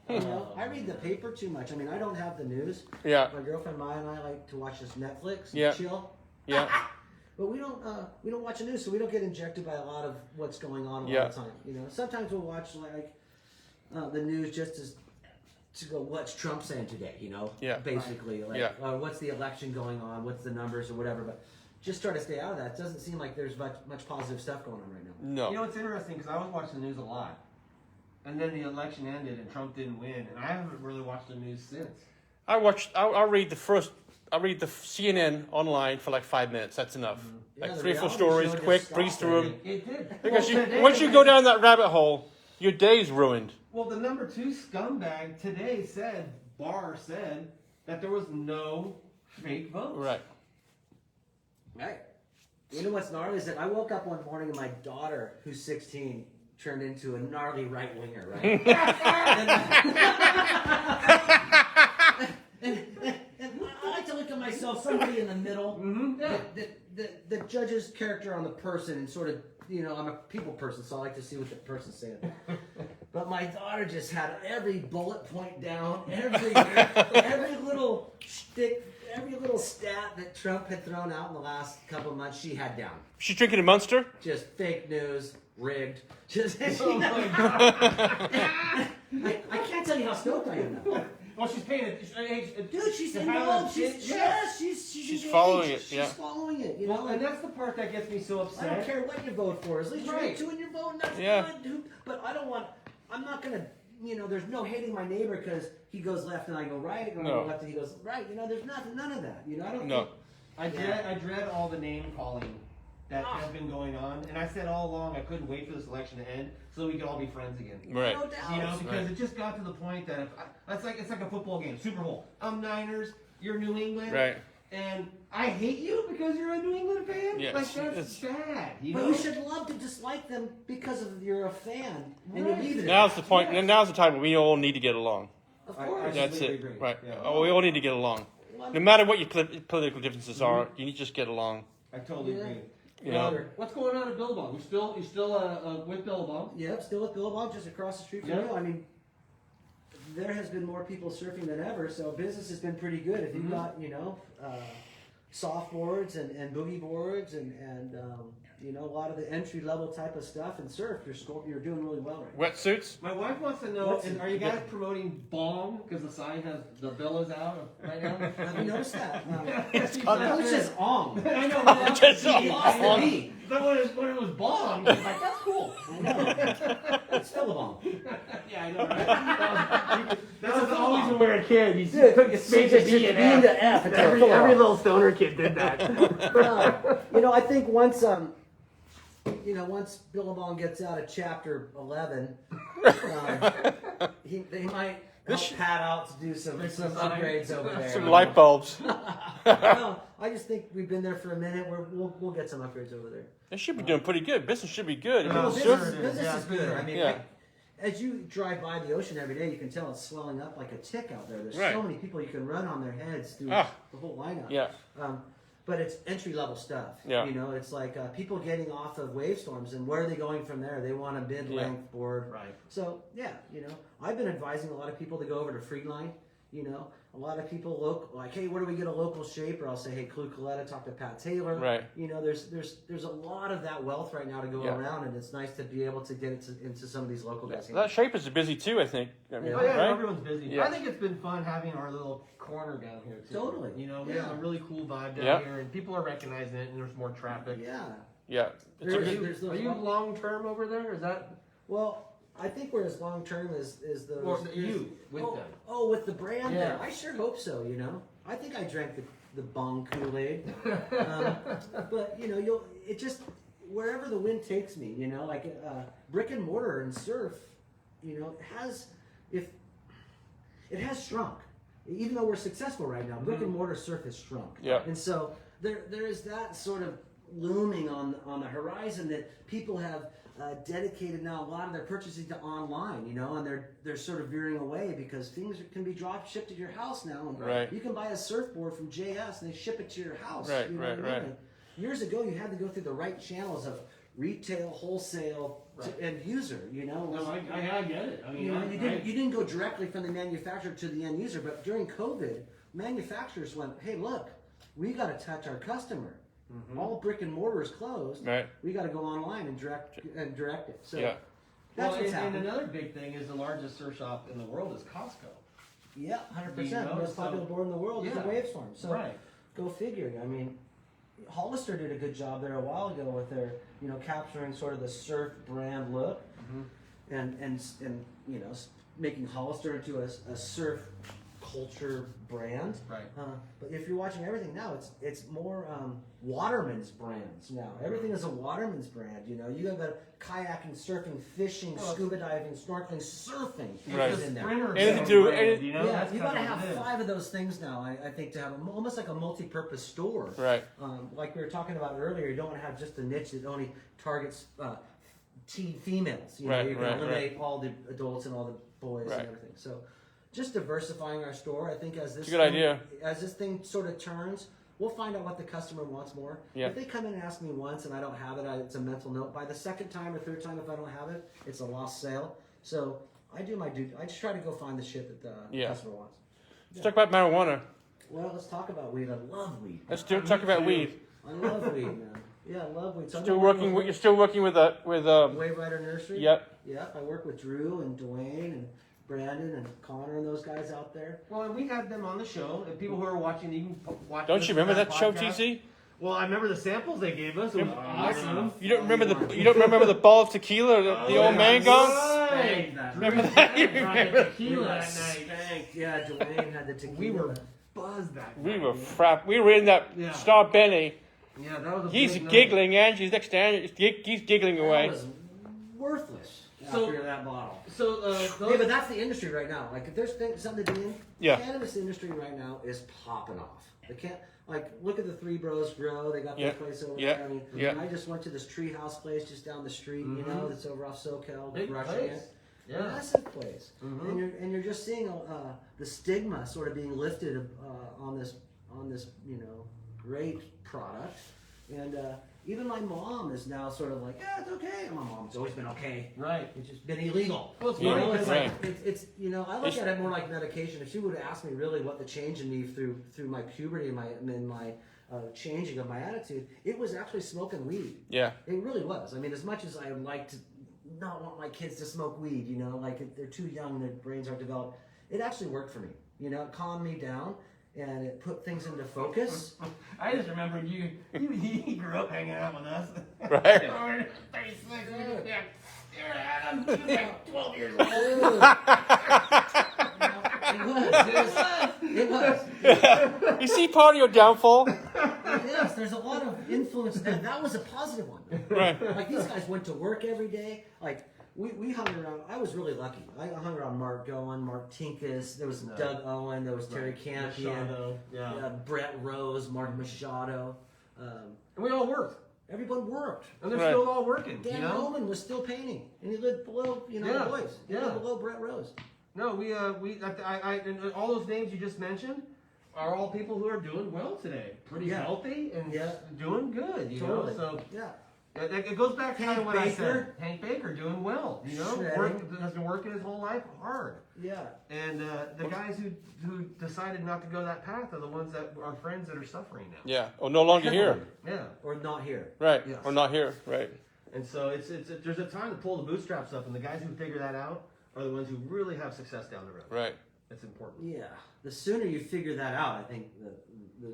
S3: You know, I read the paper too much. I mean, I don't have the news.
S2: Yeah,
S3: My girlfriend Maya and I like to watch this Netflix and
S2: Yeah.
S3: chill.
S2: yeah.
S3: But we don't watch the news, so we don't get injected by a lot of what's going on a
S2: Yeah.
S3: lot of the time. You know, sometimes we'll watch like the news just to go, what's Trump saying today? You know,
S2: Yeah.
S3: basically, like,
S2: Yeah.
S3: what's the election going on? What's the numbers or whatever? But just try to stay out of that. It doesn't seem like there's much positive stuff going on right now.
S2: No.
S1: You know, it's interesting because I was watching the news a lot. and then the election ended and Trump didn't win, and I haven't really watched the news since.
S2: I'll read the CNN online for like 5 minutes. That's enough.
S3: Yeah,
S2: Like
S3: the
S2: 3 or 4
S3: reality
S2: stories,
S3: show just
S2: quick,
S3: stopped
S2: breeze through them.
S1: It did.
S2: Because
S1: today,
S2: once you go down that rabbit hole, your day's ruined.
S1: Well, the number 2 scumbag today Barr said that there was no fake votes.
S2: Right.
S3: Right. You know what's gnarly is that I woke up one morning and my daughter, who's 16, turned into a gnarly right winger, right? and I like to look at myself, somebody in the middle, that judges character on the person and sort of, I'm a people person, so I like to see what the person's saying. But my daughter just had every bullet point down, every little shtick, every little stat that Trump had thrown out in the last couple of months, she had down.
S2: She's drinking a Monster?
S3: Just fake news, rigged. Just,
S1: Oh my God.
S3: I can't tell you how stoked I am now.
S1: Well, she's paying it.
S3: Dude, she's
S1: To
S3: involved.
S1: have
S3: She's engaged.
S2: following it, yeah.
S3: She's following it.
S1: Well, and that's the part that gets me so upset.
S3: I don't care what you vote for. As long as you're
S1: Right.
S3: into your vote, and that's
S2: Yeah.
S3: good, dude. But I'm not going to, there's no hating my neighbor because he goes left and I go right, and I
S2: No.
S3: go left and he goes right. There's none of that. I don't
S2: No.
S3: think.
S1: I dread all the name calling that has been going on, and I said all along I couldn't wait for this election to end so we could all be friends again.
S2: Right.
S3: No doubt.
S1: Because it just got to the point that it's like a football game, Super Bowl. I'm Niners, you're New England,
S2: Right.
S1: and I hate you because you're a New England fan.
S2: Yes,
S1: Like that's
S2: it's-
S1: bad.
S3: But you should love to dislike them because you're a fan and
S1: Right.
S3: you leave it.
S2: Now's the point. And now's the time when we all need to get along.
S3: Of
S1: I-
S3: course.
S2: That's
S1: completely
S2: it.
S1: agree.
S2: Right.
S1: Yeah.
S2: Oh, we all need to get along. No matter what your political differences are, you need to just get along.
S1: I totally
S3: Yeah.
S1: agree.
S2: You know?
S1: What's going on at Billabong? You still with Billabong?
S3: Yep, still with Billabong, just across the street from
S1: Yeah.
S3: you. I mean, there has been more people surfing than ever, so business has been pretty good. If you've got, soft boards and boogie boards and a lot of the entry level type of stuff and surf, you're doing really well right now.
S2: Wetsuits?
S1: My wife wants to know: are you guys promoting Bong because the sign has the billows out right now?
S3: Have you noticed that?
S1: It's
S3: That was just ong.
S1: I know.
S2: Just
S3: It lost the
S2: Ong.
S3: beat.
S1: But when it was Bong, I was like, that's cool.
S3: I know. It's still a bong.
S1: Yeah, I know, right? That was always when we were a kid. You
S3: Change the B to F. It's
S1: Every little stoner kid did that.
S3: I think once once Billabong gets out of chapter 11, they might help Pat out to do some upgrades over there.
S2: Some light bulbs.
S3: No, I just think we've been there for a minute. We'll get some upgrades over there.
S2: They should be doing pretty good. Business should be good.
S1: Yeah.
S3: Business is good. I mean,
S2: Yeah.
S3: as you drive by the ocean every day, you can tell it's swelling up like a tick out there. There's
S2: Right.
S3: so many people you can run on their heads through
S2: Ah.
S3: the whole lineup.
S2: Yeah.
S3: But it's entry level stuff.
S2: Yeah.
S3: It's like people getting off of wave storms, and where are they going from there? They want a mid length board.
S1: Right.
S3: So I've been advising a lot of people to go over to Freeline. A lot of people look like, hey, where do we get a local shaper? I'll say, hey, Clue Coletta, talk to Pat Taylor.
S2: Right.
S3: There's a lot of that wealth right now to go
S2: Yeah.
S3: around, and it's nice to be able to get it into some of these local guys.
S2: That Shapers are busy too, I think. I mean,
S3: Yeah.
S1: Oh yeah,
S2: right?
S1: everyone's busy.
S2: Yeah.
S1: I think it's been fun having our little corner down here too.
S3: Totally.
S1: We
S3: Yeah.
S1: have a really cool vibe down
S2: Yeah.
S1: here, and people are recognizing it, and there's more traffic.
S3: Yeah.
S2: Yeah. It's a
S3: There's
S2: good,
S1: Are you long term over there? Is that
S3: Well, I think we're as long term as the.
S1: or you with
S3: oh,
S1: them?
S3: Oh, with the brand
S1: Yeah.
S3: there. I sure hope so, I think I drank the Bong Kool-Aid. But, it just, wherever the wind takes me, like brick and mortar and surf, it has shrunk. Even though we're successful right now, brick and mortar surf has shrunk.
S2: Yeah.
S3: And so there is that sort of looming on the horizon that people have dedicated now a lot of their purchasing to online, and they're sort of veering away because things can be drop shipped to your house now. And
S2: Right.
S3: you can buy a surfboard from JS and they ship it to your house.
S2: Right,
S3: you know
S2: right,
S3: what I mean?
S2: right.
S3: And years ago, you had to go through the right channels of retail, wholesale,
S1: Right.
S3: to end user.
S1: No, I get it. I mean,
S3: You didn't go directly from the manufacturer to the end user, but during COVID, manufacturers went, "Hey, look, we got to touch our customer. All brick and mortar is closed.
S2: Right.
S3: We got to go online and direct it." So
S2: Yeah.
S3: that's
S1: well,
S3: what's
S1: and
S3: happening.
S1: another big thing is the largest surf shop in the world is Costco.
S3: Yeah, 100%.
S1: You know,
S3: Most popular
S1: so-
S3: board in the world is a
S1: Yeah.
S3: Wavestorm. So
S1: Right.
S3: go figure. I mean, Hollister did a good job there a while ago with their, capturing sort of the surf brand look. and you know, making Hollister into a surf culture brand.
S1: Right.
S3: But if you're watching everything now, it's more waterman's brands now. Everything is a waterman's brand. You know, you have a kayaking, surfing, fishing, scuba diving, snorkeling, surfing.
S2: Right.
S3: in there.
S2: Anything to do-
S1: You know,
S3: Yeah,
S1: that's
S3: you
S1: kind
S3: gotta
S1: of what
S3: have
S1: it is.
S3: 5 of those things now. I think to have almost like a multi-purpose store.
S2: Right.
S3: Like we were talking about earlier, you don't want to have just a niche that only targets females. You know,
S2: Right,
S3: you can
S2: right,
S3: eliminate all the adults and all the boys
S2: Right.
S3: and everything. So, just diversifying our store. I think as this
S2: It's a good idea.
S3: as this thing sort of turns, we'll find out what the customer wants more.
S2: Yeah.
S3: If they come in and ask me once and I don't have it, it's a mental note. By the second time or third time, if I don't have it, it's a lost sale. So I do my duty. I just try to go find the shit that the
S2: Yeah.
S3: customer wants.
S2: Let's talk about marijuana.
S3: Well, let's talk about weed. I love weed.
S2: Let's talk about weed.
S3: I love weed, man. Yeah, I love weed. So
S2: You're still working with
S3: Wave Rider Nursery.
S2: Yep.
S3: Yep. I work with Drew and Dwayne and Brandon and Connor and those guys out there.
S1: Well, and we had them on the show, and people who are watching, you can watch.
S2: Don't you remember that show,
S1: podcast.
S2: TC?
S1: Well, I remember the samples they gave us. It was awesome.
S2: You don't remember the ball of tequila, the old man gong?
S3: Spanked that.
S2: Remember that? You
S1: Tried
S2: remember?
S1: tequila that night.
S3: Spanked. Yeah, Dwayne had the tequila.
S1: We were buzzed that
S2: We
S1: night.
S2: were frap. We were in that
S1: Yeah.
S2: Star Benny.
S1: Yeah, that was a
S2: He's
S1: big night.
S2: giggling, Angie's next to Angie. He's giggling away.
S3: That was worthless
S1: So-
S3: after that bottle.
S1: So,
S3: Yeah, but that's the industry right now. Like, if there's something to do in,
S2: Yeah.
S3: the cannabis industry right now is popping off. They can't, like, look at the Three Bros Grow. They got
S2: Yeah.
S3: their place over
S2: Yeah.
S3: there. I mean,
S2: Yeah.
S3: I just went to this treehouse place just down the street, you know, that's over off SoCal,
S1: Big
S3: rushing
S1: place.
S3: it.
S1: Yeah.
S3: Massive place. And you're just seeing the stigma sort of being lifted on this you know, great product. And even my mom is now sort of like, yeah, it's okay. My mom's always been okay.
S1: Right.
S3: It's just been illegal.
S1: Well, it's
S3: You
S1: funny
S3: know, it's
S1: because,
S3: like it's you know, I look at it more like medication. If she would have asked me really what the change in me through my puberty and my changing of my attitude, it was actually smoking weed.
S2: Yeah.
S3: It really was. I mean, as much as I would like to not want my kids to smoke weed, you know, like they're too young, their brains aren't developed. It actually worked for me. You know, it calmed me down and it put things into focus.
S1: I just remember you grew up hanging out with us.
S2: Right.
S1: We're 36. Yeah. You're Adam. You're like 12 years old.
S3: It was.
S2: You see part of your downfall?
S3: Yes, there's a lot of influence there. That was a positive one.
S2: Right.
S3: Like these guys went to work every day. Like we hung around. I was really lucky. I hung around Mark Goen, Mark Tinkus. There was Doug Owen. There was Terry Campion.
S1: Machado, yeah.
S3: Brett Rose, Mark Machado.
S1: And we all worked.
S3: Everyone worked.
S1: And they're
S2: Right.
S1: still all working.
S3: Dan
S1: you know?
S3: Roman was still painting, and he lived below, you know,
S1: Yeah,
S3: the boys. He
S1: yeah.
S3: lived below Brett Rose.
S1: No, and all those names you just mentioned are all people who are doing well today. Pretty
S3: Yeah.
S1: healthy and
S3: Yeah.
S1: doing good, you
S3: Totally.
S1: know? So
S3: Yeah.
S1: it goes back to
S3: Hank
S1: kind of what I
S3: Baker.
S1: said. Hank Baker doing well, you know?
S3: Shredding.
S1: Has been working his whole life hard.
S3: Yeah.
S1: And the guys who decided not to go that path are the ones that are friends that are suffering now.
S2: Yeah. Or no longer here.
S1: Yeah.
S3: Or not here.
S2: Right.
S1: Yes.
S2: Or not here. Right.
S1: And so there's a time to pull the bootstraps up, and the guys who figure that out are the ones who really have success down the road.
S2: Right.
S1: That's important.
S3: Yeah. The sooner you figure that out, I think the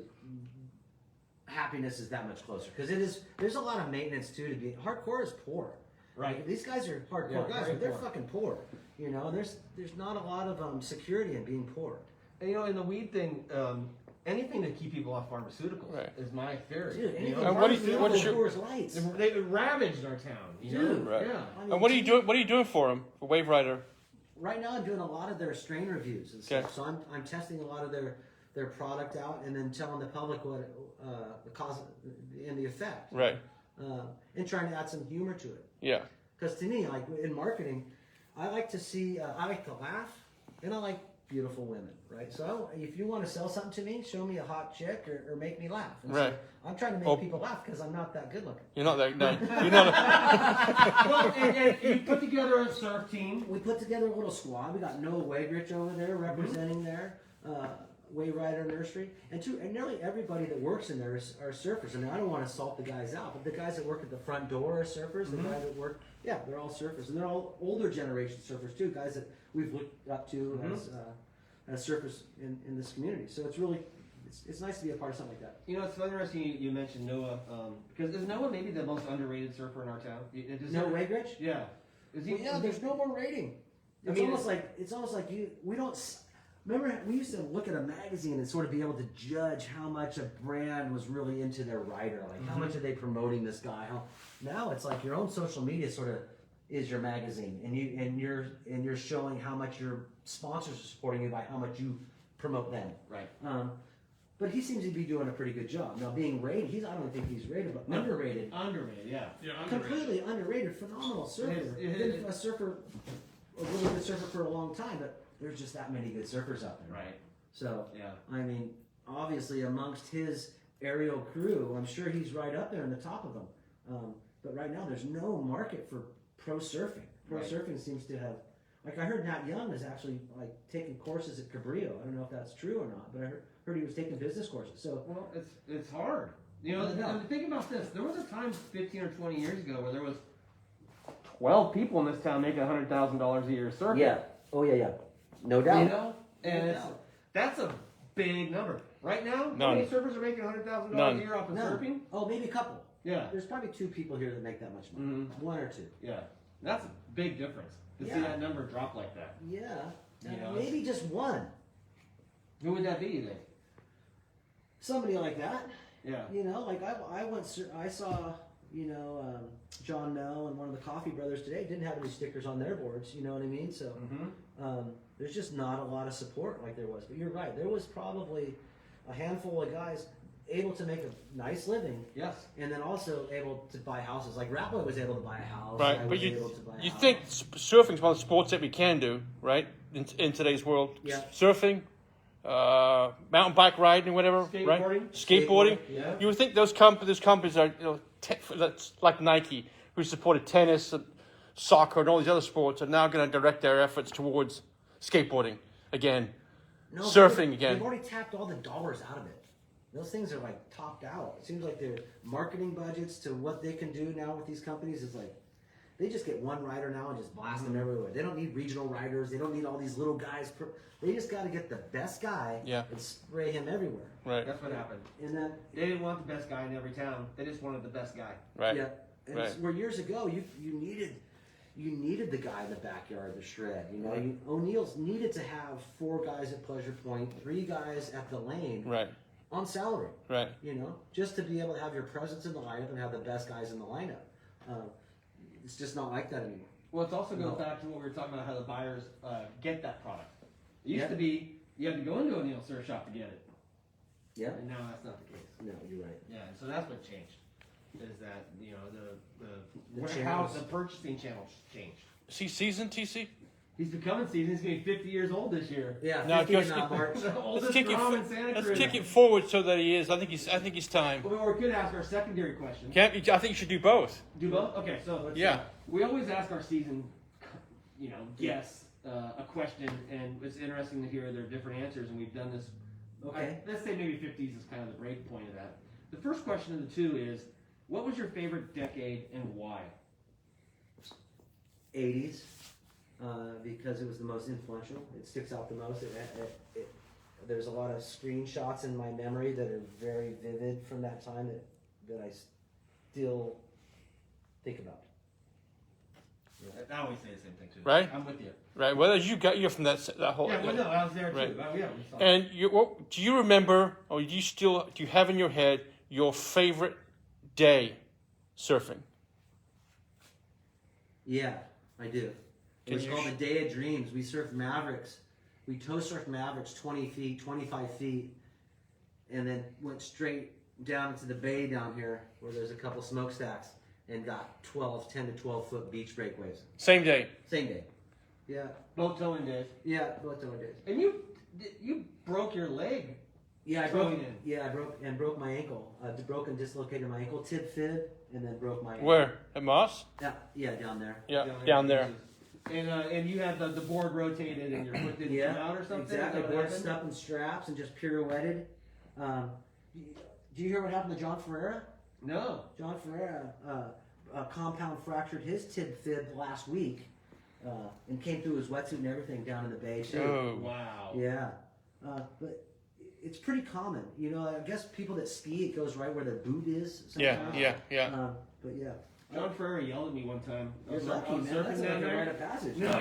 S3: happiness is that much closer. Because there's a lot of maintenance too to be. Hardcore is poor.
S1: Right.
S3: Like, these guys are hardcore
S1: Yeah,
S3: guys,
S1: very
S3: but they're
S1: poor.
S3: fucking poor. You know, there's not a lot of security in being poor.
S1: And you know, in the weed thing, anything to keep people off pharmaceuticals
S2: Right.
S1: is my theory.
S3: Dude,
S1: you
S3: anything
S1: know?
S2: And what do you- what is your-
S3: Coors Lights.
S1: They ravaged our town. You
S3: Dude.
S1: know?
S2: Right.
S1: Yeah.
S3: I mean,
S2: And what are you doing? What are you doing for him? For Wave Rider.
S3: Right now, I'm doing a lot of their strain reviews and stuff.
S2: Okay.
S3: So I'm testing a lot of their product out and then telling the public what the cause and the effect,
S2: Right.
S3: and trying to add some humor to it.
S2: Yeah.
S3: Because to me, like in marketing, I like to see, I like to laugh, and I like beautiful women, right? So if you want to sell something to me, show me a hot chick or make me laugh. And
S2: Right.
S3: So I'm trying to make
S2: Oh.
S3: people laugh because I'm not that good looking.
S2: You're not that. No. You're not.
S1: Well, and you put together a surf team.
S3: We put together a little squad. We got Noah Wagrich over there representing there, Wave Rider Nursery, and nearly everybody that works in there are surfers. I mean, I don't want to salt the guys out, but the guys that work at the front door are surfers. The guys that work, yeah, they're all surfers, and they're all older generation surfers too. Guys that we've looked up to as surfers in this community. So it's really it's nice to be a part of something like that.
S1: You know, it's so interesting you mentioned Noah, because is Noah maybe the most underrated surfer in our town?
S3: Noah Wagrich?
S1: Yeah. Is he?
S3: Well, yeah, there's no more rating. It's almost like we don't. Remember, we used to look at a magazine and sort of be able to judge how much a brand was really into their writer. Like, how much are they promoting this guy? Now it's like your own social media sort of is your magazine, and you're showing how much your sponsors are supporting you by how much you promote them.
S1: Right.
S3: But he seems to be doing a pretty good job. Now, being rated, I don't think he's rated, but underrated.
S1: Underrated, yeah.
S3: Completely underrated, phenomenal surfer. Been a surfer, a really good surfer for a long time, but there's just that many good surfers out there.
S1: Right.
S3: So,
S1: Yeah.
S3: I mean, obviously amongst his aerial crew, I'm sure he's right up there in the top of them. But right now, there's no market for pro surfing. Pro surfing seems to have, like I heard Nat Young is actually like taking courses at Cabrillo. I don't know if that's true or not, but I heard he was taking business courses. So,
S1: Well, it's hard. You know, think about this. There was a time 15 or 20 years ago where there was 12 people in this town making $100,000 a year surfing.
S3: yeah. Oh, yeah. No doubt.
S1: You know? And that's a big number. Right now, how many surfers are making $100,000 a year off of surfing?
S3: Oh, maybe a couple.
S1: Yeah.
S3: There's probably 2 people here that make that much money. One or 2.
S1: Yeah. That's a big difference. To see that number drop like that.
S3: Yeah.
S1: You know,
S3: Maybe just one.
S1: Who would that be, you think?
S3: Somebody like that.
S1: Yeah.
S3: You know, like I saw, John Mel and one of the Coffee Brothers today didn't have any stickers on their boards. You know what I mean? So there's just not a lot of support like there was. But you're right. There was probably a handful of guys able to make a nice living.
S1: Yes.
S3: And then also able to buy houses. Like Replogle was able to buy a house.
S2: Right, but you think surfing's one of the sports that we can do, right? In today's world,
S3: Yeah.
S2: surfing, mountain bike riding, or whatever, right? Skateboarding.
S3: Yeah.
S2: You would think those companies are, that's like Nike, who supported tennis and soccer and all these other sports, are now going to direct their efforts towards skateboarding again, surfing again.
S3: They've already tapped all the dollars out of it. Those things are like topped out. It seems like their marketing budgets to what they can do now with these companies is like, they just get one rider now and just blast them everywhere. They don't need regional riders. They don't need all these little guys. They just got to get the best guy and spray him everywhere.
S2: Right.
S1: That's what happened.
S3: And then
S1: They didn't want the best guy in every town. They just wanted the best guy.
S2: Right.
S3: yeah, and it's where years ago you needed the guy in the backyard to shred. You know, O'Neill's needed to have 4 guys at Pleasure Point, 3 guys at the lane.
S2: Right.
S3: On salary,
S2: Right.
S3: you know, just to be able to have your presence in the lineup and have the best guys in the lineup. It's just not like that anymore.
S1: Well, it also goes back to what we were talking about, how the buyers get that product. It used to be you had to go into a Neil Surf shop to get it.
S3: Yeah.
S1: And now that's not the case.
S3: No, you're right.
S1: Yeah, and so that's what changed. Is that the
S3: channels.
S1: the purchasing channel changed.
S2: Is he seasoned, TC?
S1: He's becoming seasoned. He's going to be 50 years old this year.
S3: Yeah,
S2: No,
S3: 50 in
S2: just-
S3: March.
S1: The oldest
S2: Let's
S1: Rom in Santa Cruz.
S2: kick it forward so that he is. I think he's time.
S1: Well, we could ask our secondary question.
S2: I think you should do both.
S1: Do both? Okay, so let's
S2: Yeah.
S1: we always ask our season, guests a question, and it's interesting to hear their different answers. And we've done this.
S3: Okay.
S1: Let's say maybe 50s is kind of the break point of that. The first question of the 2 is, what was your favorite decade and why?
S3: 80s, because it was the most influential. It sticks out the most. There's a lot of screenshots in my memory that are very vivid from that time that I still think about.
S1: I always say the same thing too.
S2: Right?
S1: I'm with you.
S2: Right. Well, you're from that whole.
S1: Yeah, well, no, I was there too.
S2: Right.
S1: Yeah, we saw it.
S2: And do you remember, or do you have in your head your favorite day surfing?
S3: Yeah, I do. It was
S2: Can you
S3: called the Day of Dreams. We surfed Mavericks. We toe surfed Mavericks 20 feet, 25 feet, and then went straight down into the bay down here where there's a couple smokestacks and got 10 to 12 foot beach breakaways.
S2: Same day.
S3: Same day. Yeah.
S1: Both towing days.
S3: Yeah, both towing days.
S1: And you broke your leg.
S3: Yeah, I
S1: Towing
S3: broke.
S1: in.
S3: Yeah, I broke my ankle. Broke and dislocated my ankle, tib fib, and then broke my.
S2: Where? At Moss?
S3: Yeah, down there.
S2: Yeah, down there.
S1: And you had the board rotated and your foot didn't come out or something?
S3: Exactly.
S1: Is that what
S3: Board
S1: happened?
S3: stuck in straps and just pirouetted. Do you hear what happened to John Ferreira?
S1: No.
S3: John Ferreira compound fractured his tib fib last week and came through his wetsuit and everything down in the bay too.
S2: Oh.
S1: Wow.
S3: Yeah, but it's pretty common. You know, I guess people that ski, it goes right where their boot is.
S2: Yeah,
S3: sometimes.
S2: yeah.
S3: But yeah,
S1: John Ferrer yelled at me one time. I
S3: You're
S1: was
S3: lucky, man.
S1: surfing
S3: That's
S1: down
S3: like a
S1: there.
S3: rite of passage.
S1: No,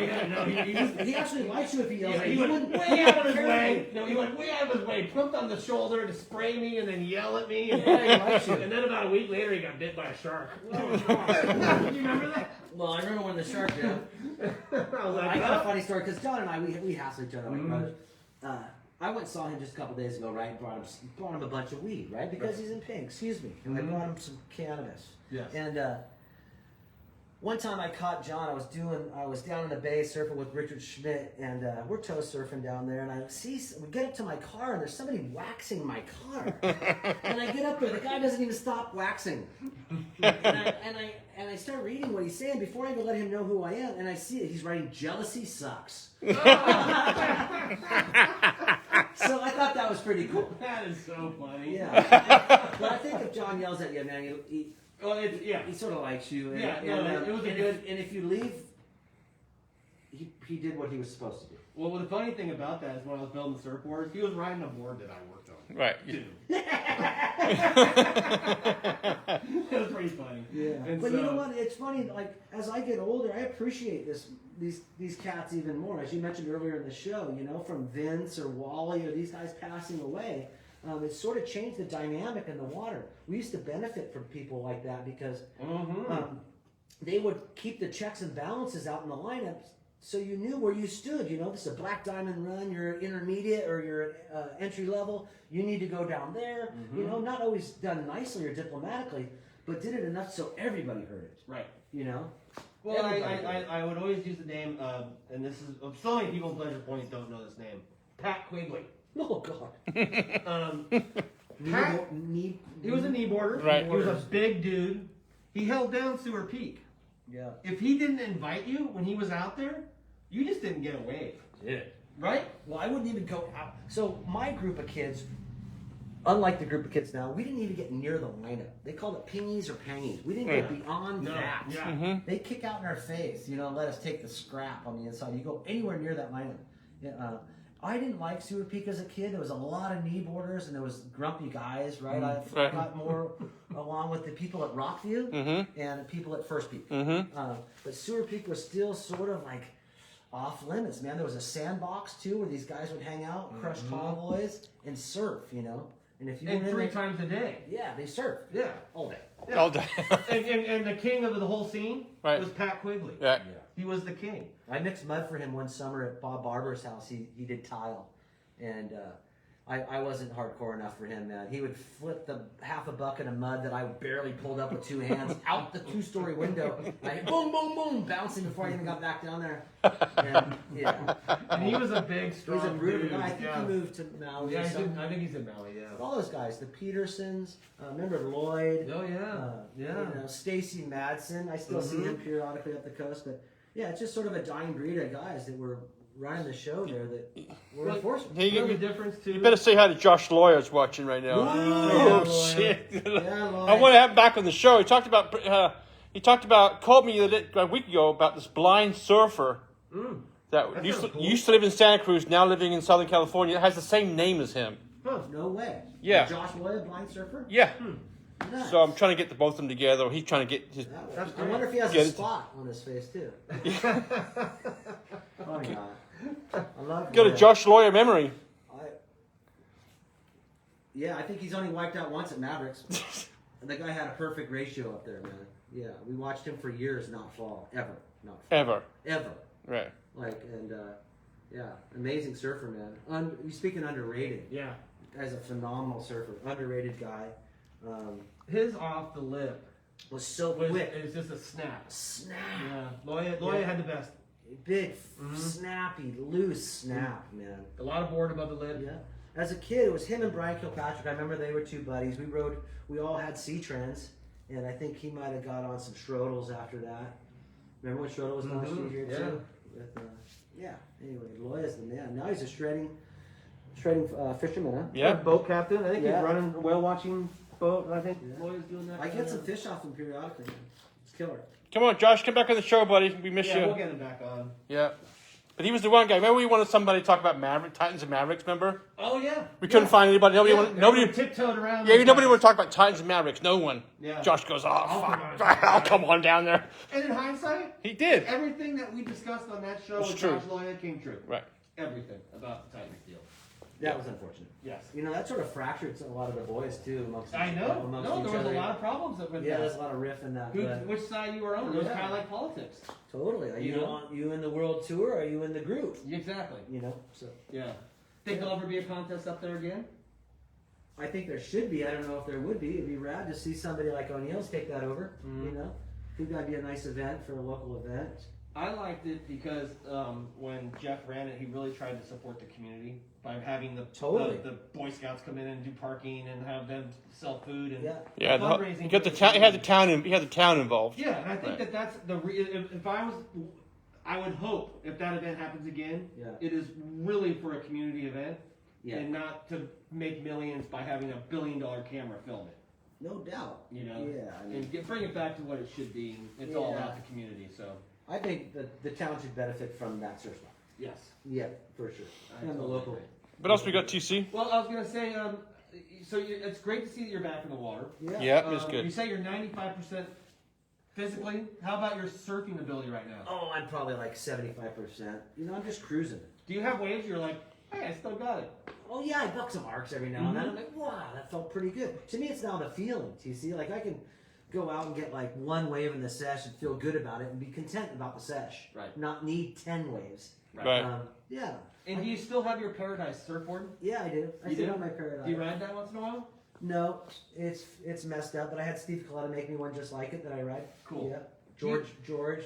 S1: he just
S3: He actually likes you if he yells
S1: yeah,
S3: at
S1: he
S3: you.
S1: went way out of his way. No, he went way out of his way, pumped on the shoulder to spray me and then yell at me. And,
S3: Yeah, he likes you.
S1: and then about a week later, he got bit by a shark. You remember that?
S3: Well, I remember when the shark did.
S1: I was like,
S3: I got a
S1: "Huh?"
S3: funny story because John and I we hassle each other like
S1: Mhm.
S3: brothers. I went and saw him just a couple days ago, right? Brought him a bunch of weed, right? Because he's in pain. Excuse me. And I brought him some cannabis.
S1: Yes.
S3: And one time I caught John. I was down in the bay surfing with Richard Schmidt, and we're tow surfing down there. And we get up to my car, and there's somebody waxing my car. And I get up there, the guy doesn't even stop waxing. And I start reading what he's saying before I even let him know who I am. And I see it. He's writing "jealousy sucks." So I thought that was pretty cool.
S1: That is so funny.
S3: Yeah. But I think if John yells at you, man, he sort of likes you. And,
S1: Yeah, no, it was a good.
S3: And if you leave, he did what he was supposed to do.
S1: Well, the funny thing about that is when I was building the surfboards, he was riding a board that I worked on.
S2: Right.
S1: Dude. It was pretty funny.
S3: Yeah.
S1: And
S3: But
S1: so,
S3: you know what? It's funny. Like as I get older, I appreciate these cats even more. As you mentioned earlier in the show, you know, from Vince or Wally or these guys passing away, it's sort of changed the dynamic in the water. We used to benefit from people like that because they would keep the checks and balances out in the lineups, so you knew where you stood. You know, this is a black diamond run. You're intermediate or you're entry level. You need to go down there. You know, not always done nicely or diplomatically, but did it enough so everybody heard it.
S1: right.
S3: You know.
S1: Well,
S3: Everybody.
S1: I would always use the name, and this is so many people in Pleasure Point don't know this name. Pat Quigley.
S3: Oh God.
S1: Pat,
S3: Knee.
S1: he was a kneeboarder.
S2: Right.
S1: He was a big dude. He held down Sewer Peak.
S3: Yeah.
S1: If he didn't invite you when he was out there, you just didn't get a wave.
S3: Yeah.
S1: Right?
S3: Well, I wouldn't even go out. So my group of kids, unlike the group of kids now, we didn't even get near the lineup. They called it pingies or pangies. We didn't go beyond that.
S1: Yeah.
S3: They kick out in our face, you know, and let us take the scrap on the inside. You go anywhere near that lineup. Yeah, I didn't like Sewer Peak as a kid. There was a lot of knee boarders and there was grumpy guys, right? I
S2: Right.
S3: got more along with the people at Rockview and the people at First Peak. But Sewer Peak was still sort of like off limits, man. There was a sandbox too where these guys would hang out, crush tall boys, and surf, you know. And if you
S1: And
S3: were in
S1: 3
S3: there-
S1: times a day.
S3: yeah, they surf
S1: Yeah.
S3: all day.
S2: All day.
S1: And the king of the whole scene
S2: Right.
S1: was Pat Quigley.
S2: Yeah.
S1: He was the king.
S3: I mixed mud for him one summer at Bob Barber's house. He did tile, and I wasn't hardcore enough for him, man. He would flip the half a bucket of mud that I barely pulled up with 2 hands out the 2-story window. Like, boom, boom, boom, bouncing before I even got back down there. And, yeah,
S1: And he was a big, strong
S3: he's a brutal
S1: dude.
S3: guy. I think
S1: yeah.
S3: he moved to Maui.
S1: Yeah,
S3: or something.
S1: I think he's in Maui, yeah.
S3: All those guys, the Petersons. Remember Lloyd?
S1: Oh, yeah.
S3: You know, Stacy Madsen. I still see him periodically up the coast, but yeah, it's just sort of a dying breed of guys that were running the show there that were
S1: Well,
S3: enforcement.
S2: Hey,
S1: You know the
S2: you
S1: difference, too?
S2: better say hi to Josh Lawyer's watching right now.
S3: Whoa.
S2: Oh shit!
S3: Yeah, Lloyd.
S2: I want to have him back on the show. He talked about called me a week ago about this blind surfer that
S1: That
S2: used
S1: sounds
S2: to,
S1: cool.
S2: used to live in Santa Cruz, now living in Southern California. It has the same name as him.
S1: Huh.
S3: No way.
S2: Yeah.
S3: Josh Lloyd, blind surfer?
S2: Yeah.
S3: Nice.
S2: So I'm trying to get the both of them together. He's trying to get his.
S3: I wonder if he has
S2: Get
S3: a
S2: it.
S3: spot on his face too. Funny guy. I love
S2: Got a
S3: Lloyd.
S2: Josh Lawyer memory.
S3: I think he's only wiped out once at Mavericks. And the guy had a perfect ratio up there, man. Yeah, we watched him for years not fall. Ever. Not fall.
S2: Ever. Right.
S3: Like, and amazing surfer, man. You speaking underrated.
S1: Yeah.
S3: Guy's a phenomenal surfer. Underrated guy.
S1: His off the lip
S3: Was so
S1: was
S3: quick.
S1: it was just a snap.
S3: Snap.
S1: Yeah. Loya had the best.
S3: Big, snappy, loose snap, man.
S1: A lot of board above the lip.
S3: Yeah. As a kid, it was him and Brian Kilpatrick. I remember they were 2 buddies. We all had C-Trends, and I think he might have got on some Schrodels after that. Remember when Schrodel was last year
S1: Yeah.
S3: too? With, anyway, Loya's the man. Now he's a shredding fisherman, huh?
S2: Yeah.
S1: Boat captain. I think
S3: Yeah.
S1: he's running a whale watching boat. I think
S3: Yeah.
S1: Loya's doing that.
S3: I get some fish off him periodically, man. It's killer.
S2: Come on, Josh, come back on the show, buddy. We miss
S1: Yeah,
S2: you.
S1: we'll get him back on.
S2: Yeah. But he was the one guy. Remember we wanted somebody to talk about Titans and Mavericks, remember?
S1: Oh yeah.
S2: We couldn't find anybody. Nobody
S1: tiptoed around.
S2: Yeah, nobody would talk about Titans and Mavericks. No one.
S1: Yeah.
S2: Josh goes, oh,
S1: I'll
S2: fuck. I'll come on down there.
S1: And in hindsight,
S2: He did.
S1: everything that we discussed on that show with
S2: true.
S1: Josh Lloyd came true.
S2: Right.
S1: Everything about the Titans deal.
S3: That was unfortunate.
S1: Yes.
S3: You know, that sort of fractured a lot of the boys too amongst
S1: I know.
S3: amongst
S1: No,
S3: each
S1: there was
S3: other.
S1: a lot of problems with
S3: Yeah,
S1: that.
S3: there's a lot of riff in that. But
S1: Which side you were on? It was
S3: Yeah.
S1: kind of like politics.
S3: totally. Are
S1: You
S3: you
S1: know?
S3: you in the world tour? Or are you in the group?
S1: Exactly.
S3: You know, so
S1: Yeah. Think there'll ever be a contest up there again?
S3: I think there should be. I don't know if there would be. It'd be rad to see somebody like O'Neill's take that over.
S1: Mhm.
S3: You know, I think that'd be a nice event for a local event.
S1: I liked it because when Jeff ran it, he really tried to support the community by having the Boy Scouts come in and do parking and have them sell food and
S3: Yeah.
S2: Yeah,
S1: fundraising.
S2: you got the town. He had the town involved.
S1: Yeah, and I think
S2: Right.
S1: that's the if I was, I would hope if that event happens again,
S3: Yeah.
S1: it is really for a community event
S3: Yeah.
S1: and not to make millions by having $1 billion camera film it.
S3: No doubt.
S1: You know,
S3: Yeah. I mean,
S1: and bring it back to what it should be. It's all
S3: Yeah.
S1: about the community. So
S3: I think that the town should benefit from that sort of stuff.
S1: yes,
S3: Yeah, for sure.
S1: I
S3: And the
S1: totally
S3: local.
S1: agree.
S2: What else we got, TC?
S1: Well, I was gonna say, so it's great to see that you're back in the water.
S3: Yeah.
S2: Yeah, it's
S1: You
S2: good.
S1: say you're 95% physically. How about your surfing ability right now?
S3: Oh, I'm probably like 75%. You know, I'm just cruising.
S1: Do you have waves? You're like, hey, I still got it.
S3: Oh yeah, I buck some arcs every now and then.
S1: Mhm.
S3: I'm like, wow, that felt pretty good. To me, it's now the feeling. TC, like I can go out and get like one wave in the sesh and feel good about it and be content about the sesh.
S1: Right.
S3: Not need 10 waves.
S2: Right.
S3: Yeah.
S1: And do you still have your Paradise surfboard?
S3: Yeah, I do. I
S1: You
S3: sit
S1: do?
S3: on my Paradise.
S1: Do you ride that once in a while?
S3: No, it's messed up, but I had Steve Coletta make me one just like it that I ride.
S1: Cool.
S3: Yeah. George.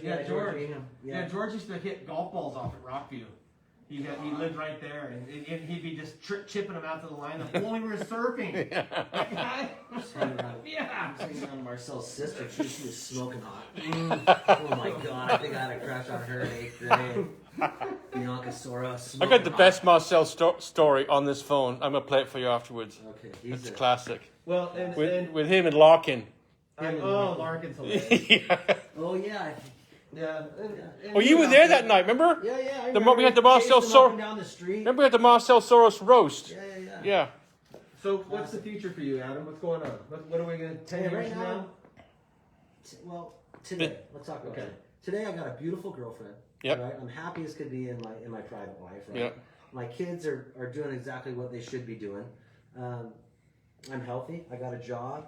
S1: Yeah, George.
S3: Georgina.
S1: Yeah. George used to hit golf balls off at Rockview. He lived right there, and he'd be just chipping them out to the lineup when we were surfing. That guy? Yeah.
S3: I'm sitting around Marcel's sister. She was smoking hot. Oh my god, I think I had a crush on her in 8th grade. Bianca Sora.
S2: I got the best Marcel story on this phone. I'm gonna play it for you afterwards.
S3: Okay,
S2: It's classic.
S1: Well,
S2: With him and Larkin.
S1: Larkin's hilarious.
S2: Yeah.
S3: Oh yeah.
S1: Yeah.
S2: Oh, you were there that night, remember?
S3: Yeah, yeah. I
S2: The
S3: remember
S2: we had the
S3: chasing
S2: Marcel
S3: them
S2: Sor-
S3: up and down the street.
S2: Remember we had the Marcel Soros roast?
S3: Yeah, yeah, yeah.
S2: Yeah.
S1: So, what's the future for you, Adam? What's going on? What are we going to 10
S3: Hey,
S1: years
S3: right
S1: from
S3: now,
S1: now?
S3: Well, today. Let's talk about
S1: Okay.
S3: today. Today I got a beautiful girlfriend.
S2: Yep.
S3: Right? I'm happy as could be in my private life. Right?
S2: Yep.
S3: My kids are doing exactly what they should be doing. I'm healthy. I got a job,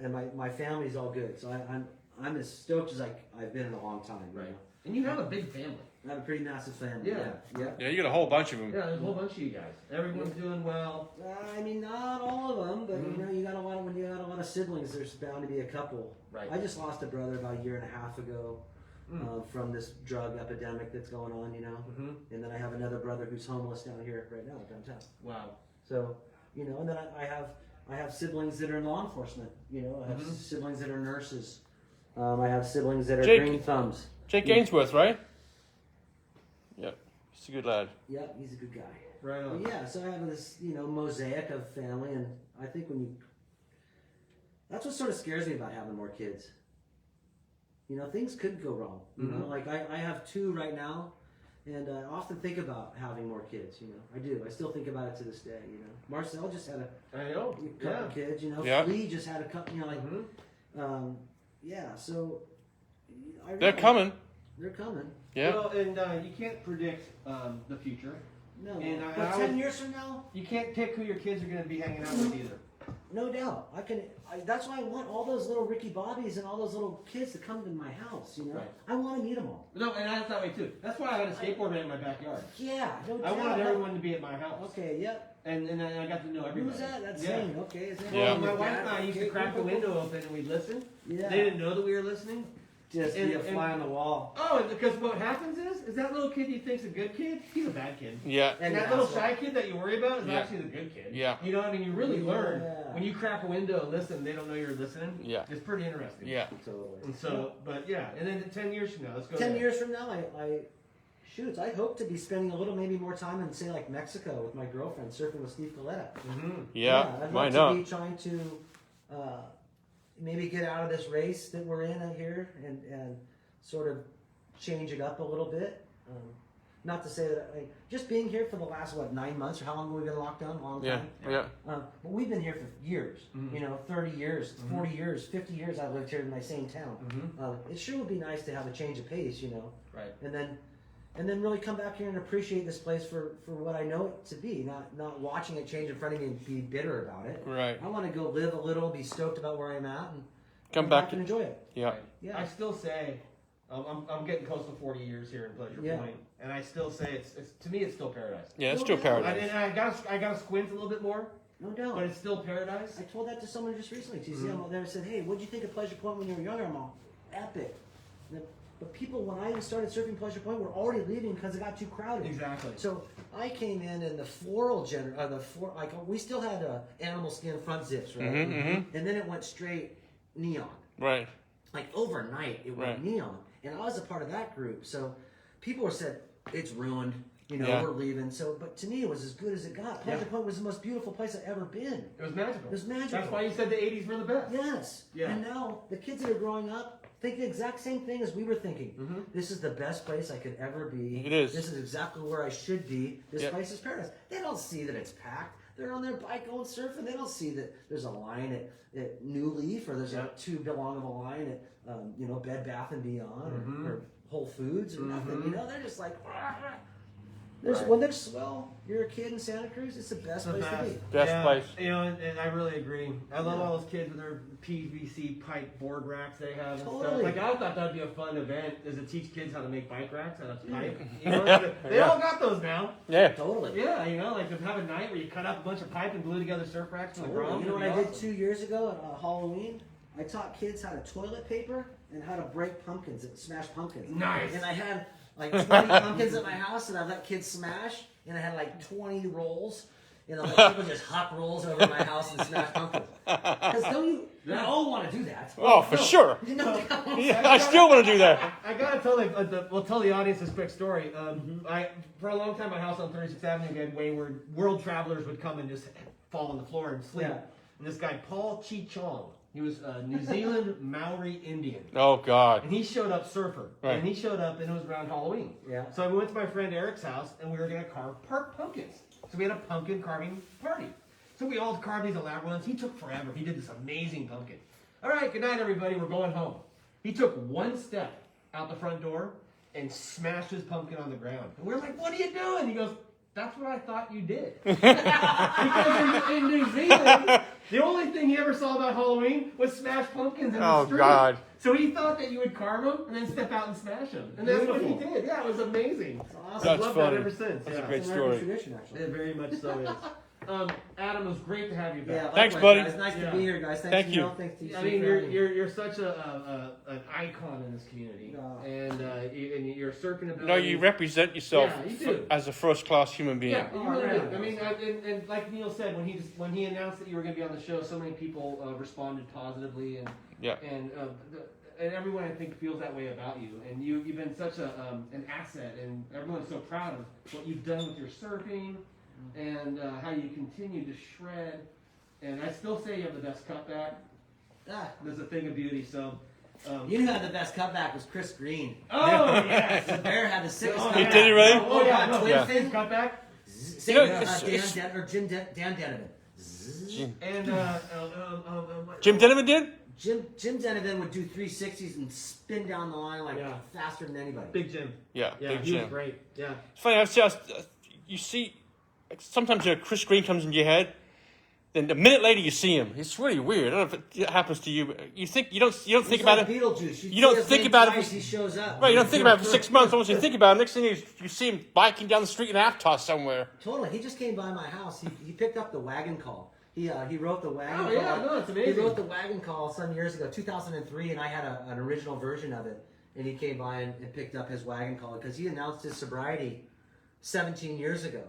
S3: and my family's all good. So I'm as stoked as I've been in a long time. You
S1: Right.
S3: know?
S1: And you have a big family.
S3: I have a pretty massive family.
S1: Yeah.
S3: Yeah.
S2: Yeah, you got a whole bunch of them.
S1: Yeah, there's a whole bunch of you guys. Everyone's doing well.
S3: I mean, not all of them, but
S1: Mhm.
S3: you know, when you got a lot of siblings, there's bound to be a couple.
S1: Right.
S3: I just lost a brother about a year and a half ago
S1: Mm.
S3: from this drug epidemic that's going on, you know.
S1: Mm-hmm.
S3: And then I have another brother who's homeless down here right now downtown.
S1: Wow.
S3: So, you know, and then I have siblings that are in law enforcement. You know, I have
S1: Mhm.
S3: siblings that are nurses. I have siblings that are
S2: Jake-
S3: green thumbs.
S2: Jake Ainsworth, right? Yep. He's a good lad.
S3: Yeah, he's a good guy.
S1: Right
S3: But
S1: on.
S3: yeah, so I have this, you know, mosaic of family, and I think that's what sort of scares me about having more kids. You know, things could go wrong. You know,
S1: Mhm.
S3: like I have 2 right now, and I often think about having more kids. You know, I do. I still think about it to this day. You know, Marcel just had
S1: I know.
S3: a couple
S1: Yeah.
S3: kids. You know,
S2: Yeah.
S3: Flea just had a couple. You know, like
S1: Mhm.
S3: yeah. So I
S2: They're
S3: realize
S2: coming.
S3: They're coming.
S2: Yeah.
S1: Well, and you can't predict the future.
S3: No,
S1: And
S3: but
S1: I
S3: 10
S1: would-
S3: years from now,
S1: You can't pick who your kids are going to be hanging out with either.
S3: no doubt. That's why I want all those little Ricky Bobbies and all those little kids to come to my house. You know,
S1: Right.
S3: I want to meet them all.
S1: No, and that's that way too. That's why I had a skateboard ramp in my backyard.
S3: Yeah, no doubt.
S1: I wanted everyone to be at my house.
S3: Okay, yep.
S1: And I got to know everybody.
S3: Who's that? That's
S1: yeah.
S3: Zane. Okay, is that
S2: Yeah.
S1: Well, my wife and I used to crack the window open and we'd listen.
S3: Yeah.
S1: They didn't know that we were listening.
S3: Just
S1: and-
S3: be a fly
S1: and-
S3: on the wall.
S1: Oh, and because what happens is that little kid you think's a good kid, he's a bad kid.
S2: Yeah.
S1: And that little shy kid that you worry about is
S2: Yeah.
S1: actually the good kid.
S2: Yeah.
S1: You know what I mean? You really learn
S3: Yeah.
S1: when you crack a window and listen, they don't know you're listening.
S2: Yeah.
S1: It's pretty interesting.
S2: Yeah.
S3: Totally.
S1: And so, but yeah, and then 10 years from now, let's go
S3: 10
S1: there.
S3: years from now, I hope to be spending a little, maybe more time in, say, like Mexico with my girlfriend, surfing with Steve Coletta.
S1: Mm-hmm.
S2: Yeah.
S3: I'd
S2: Why
S3: love
S2: not?
S3: to be trying to maybe get out of this race that we're in here and sort of change it up a little bit. not to say that, just being here for the last, 9 months, or how long have we been locked down? Long time.
S2: Yeah.
S3: But we've been here for years, 30 years, 40 years, 50 years I've lived here in my same town. It sure would be nice to have a change of pace,
S1: Right.
S3: And then really come back here and appreciate this place for what I know it to be, not watching it change in front of me and be bitter about it.
S2: Right.
S3: I want to go live a little, be stoked about where I'm at, and
S2: Come back
S3: and enjoy it.
S2: Yeah.
S3: Yeah.
S1: I still say, I'm getting close to 40 years here in Pleasure Point, and I still say it's to me it's still paradise.
S2: Yeah, it's still paradise.
S1: I gotta squint a little bit more,
S3: No doubt.
S1: but it's still paradise.
S3: I told that to someone just recently. TC, I'm out there and said, hey, what'd you think of Pleasure Point when you were younger? I'm all, epic. But people, when I started surfing Pleasure Point, were already leaving because it got too crowded.
S1: Exactly.
S3: So I came in the floral we still had animal skin front zips, right? And then it went straight neon.
S2: Right.
S3: Like overnight, it went neon, and I was a part of that group. So people said it's ruined. We're leaving. So, but to me, it was as good as it got. Pleasure Point was the most beautiful place I've ever been.
S1: It was magical.
S3: It was magical.
S1: That's why you said the 80s were the best.
S3: Yes.
S1: Yeah.
S3: And now the kids that are growing up think the exact same thing as we were thinking. This is the best place I could ever be.
S2: It is.
S3: This is exactly where I should be. This place is paradise. They don't see that it's packed. They're on their bike going surfing. They don't see that there's a line at New Leaf, or there's two belong of a line at Bed Bath and Beyond or Whole Foods or nothing. They're just like. When there's you're a kid in Santa Cruz, it's the best place to be.
S2: Best place.
S1: And I really agree. I love all those kids with their PVC pipe board racks they have and stuff. Like, I thought that'd be a fun event, is to teach kids how to make bike racks out of pipe. They all got those now.
S2: Yeah.
S3: Totally.
S1: Yeah, like to have a night where you cut up a bunch of pipe and glue together surf racks from the ground.
S3: You know what I did 2 years ago at Halloween? I taught kids how to toilet paper and how to break pumpkins, smash pumpkins.
S1: Nice.
S3: And I had like 20 pumpkins at my house, and I let kids smash, and I had like 20 rolls. People just hop rolls over my house and smash pumpkins. Because we all want to do that.
S2: Oh, for sure.
S3: Yeah,
S2: I still want to do that.
S1: I gotta tell the audience this quick story. For a long time, my house on 36th Avenue again, wayward world travelers would come and just fall on the floor and sleep.
S3: Yeah.
S1: And this guy, Paul Chi Chong, he was a New Zealand Maori Indian.
S2: Oh, God.
S1: And he showed up surfer.
S2: Right.
S1: And he showed up, and it was around Halloween.
S3: Yeah.
S1: So we went to my friend Eric's house, and we were going to carve pumpkins. So we had a pumpkin carving party. So we all carved these elaborate ones. He took forever. He did this amazing pumpkin. All right, good night, everybody. We're going home. He took one step out the front door and smashed his pumpkin on the ground. And we're like, what are you doing? He goes, that's what I thought you did. Because in New Zealand, the only thing he ever saw about Halloween was smashed pumpkins in the street. Oh, God. So he thought that you would carve them and then step out and smash them. And that's what he did. Yeah, it was amazing.
S3: That's awesome.
S1: I've loved that ever since.
S2: That's a
S1: Yeah.
S2: great
S3: It's an American
S2: story.
S3: tradition, actually.
S1: It very much so is. Adam, it was great to have you back.
S3: Yeah,
S2: Thanks,
S3: likewise,
S2: buddy.
S3: guys. Nice
S1: Yeah.
S3: to be here, guys.
S2: Thank you.
S3: Thanks to you.
S1: I mean, you're such an icon in this community,
S3: Yeah.
S1: and your surfing ability.
S2: No, you represent yourself
S1: Yeah, you do.
S2: as a first-class human being.
S1: Yeah, you
S3: Oh,
S1: really
S3: yeah.
S1: do. I mean, and like Neil said, when he announced that you were going to be on the show, so many people responded positively, and
S2: Yeah.
S1: and everyone I think feels that way about you, and you've been such an asset, and everyone's so proud of what you've done with your surfing, and how you continue to shred. And I still say you have the best cutback. There's a thing of beauty. So.
S3: You knew who had the best cutback was Chris Green.
S1: Oh yes.
S3: The Bear had the sickest
S1: Oh,
S3: cutback.
S2: He did he really?
S1: Oh yeah, no,
S3: Twin
S2: Yeah.
S3: fin.
S1: cutback.
S3: Same,
S2: You know,
S3: Dan Denovan.
S2: Jim Donovan did?
S3: Jim Denovan would do 360s and spin down the line like faster than anybody.
S1: Big Jim.
S2: Yeah,
S1: Yeah,
S2: big
S1: he was
S2: Jim.
S1: great. Yeah.
S2: It's funny. You see, sometimes Chris Green comes into your head, then a minute later you see him. It's really weird. I don't know if it happens to you. You don't think
S3: He's
S2: about
S3: like
S2: it.
S3: Beetlejuice.
S2: You don't think about it.
S3: He shows up.
S2: Right, you don't think about it for 6 months. Once you think about it, next thing you see him biking down the street in half toss somewhere.
S3: Totally. He just came by my house. He picked up the wagon call. He wrote the wagon call.
S1: Oh yeah, no, it's amazing.
S3: He wrote the wagon call some years ago, 2003, and I had an original version of it. And he came by and picked up his wagon call because he announced his sobriety 17 years ago,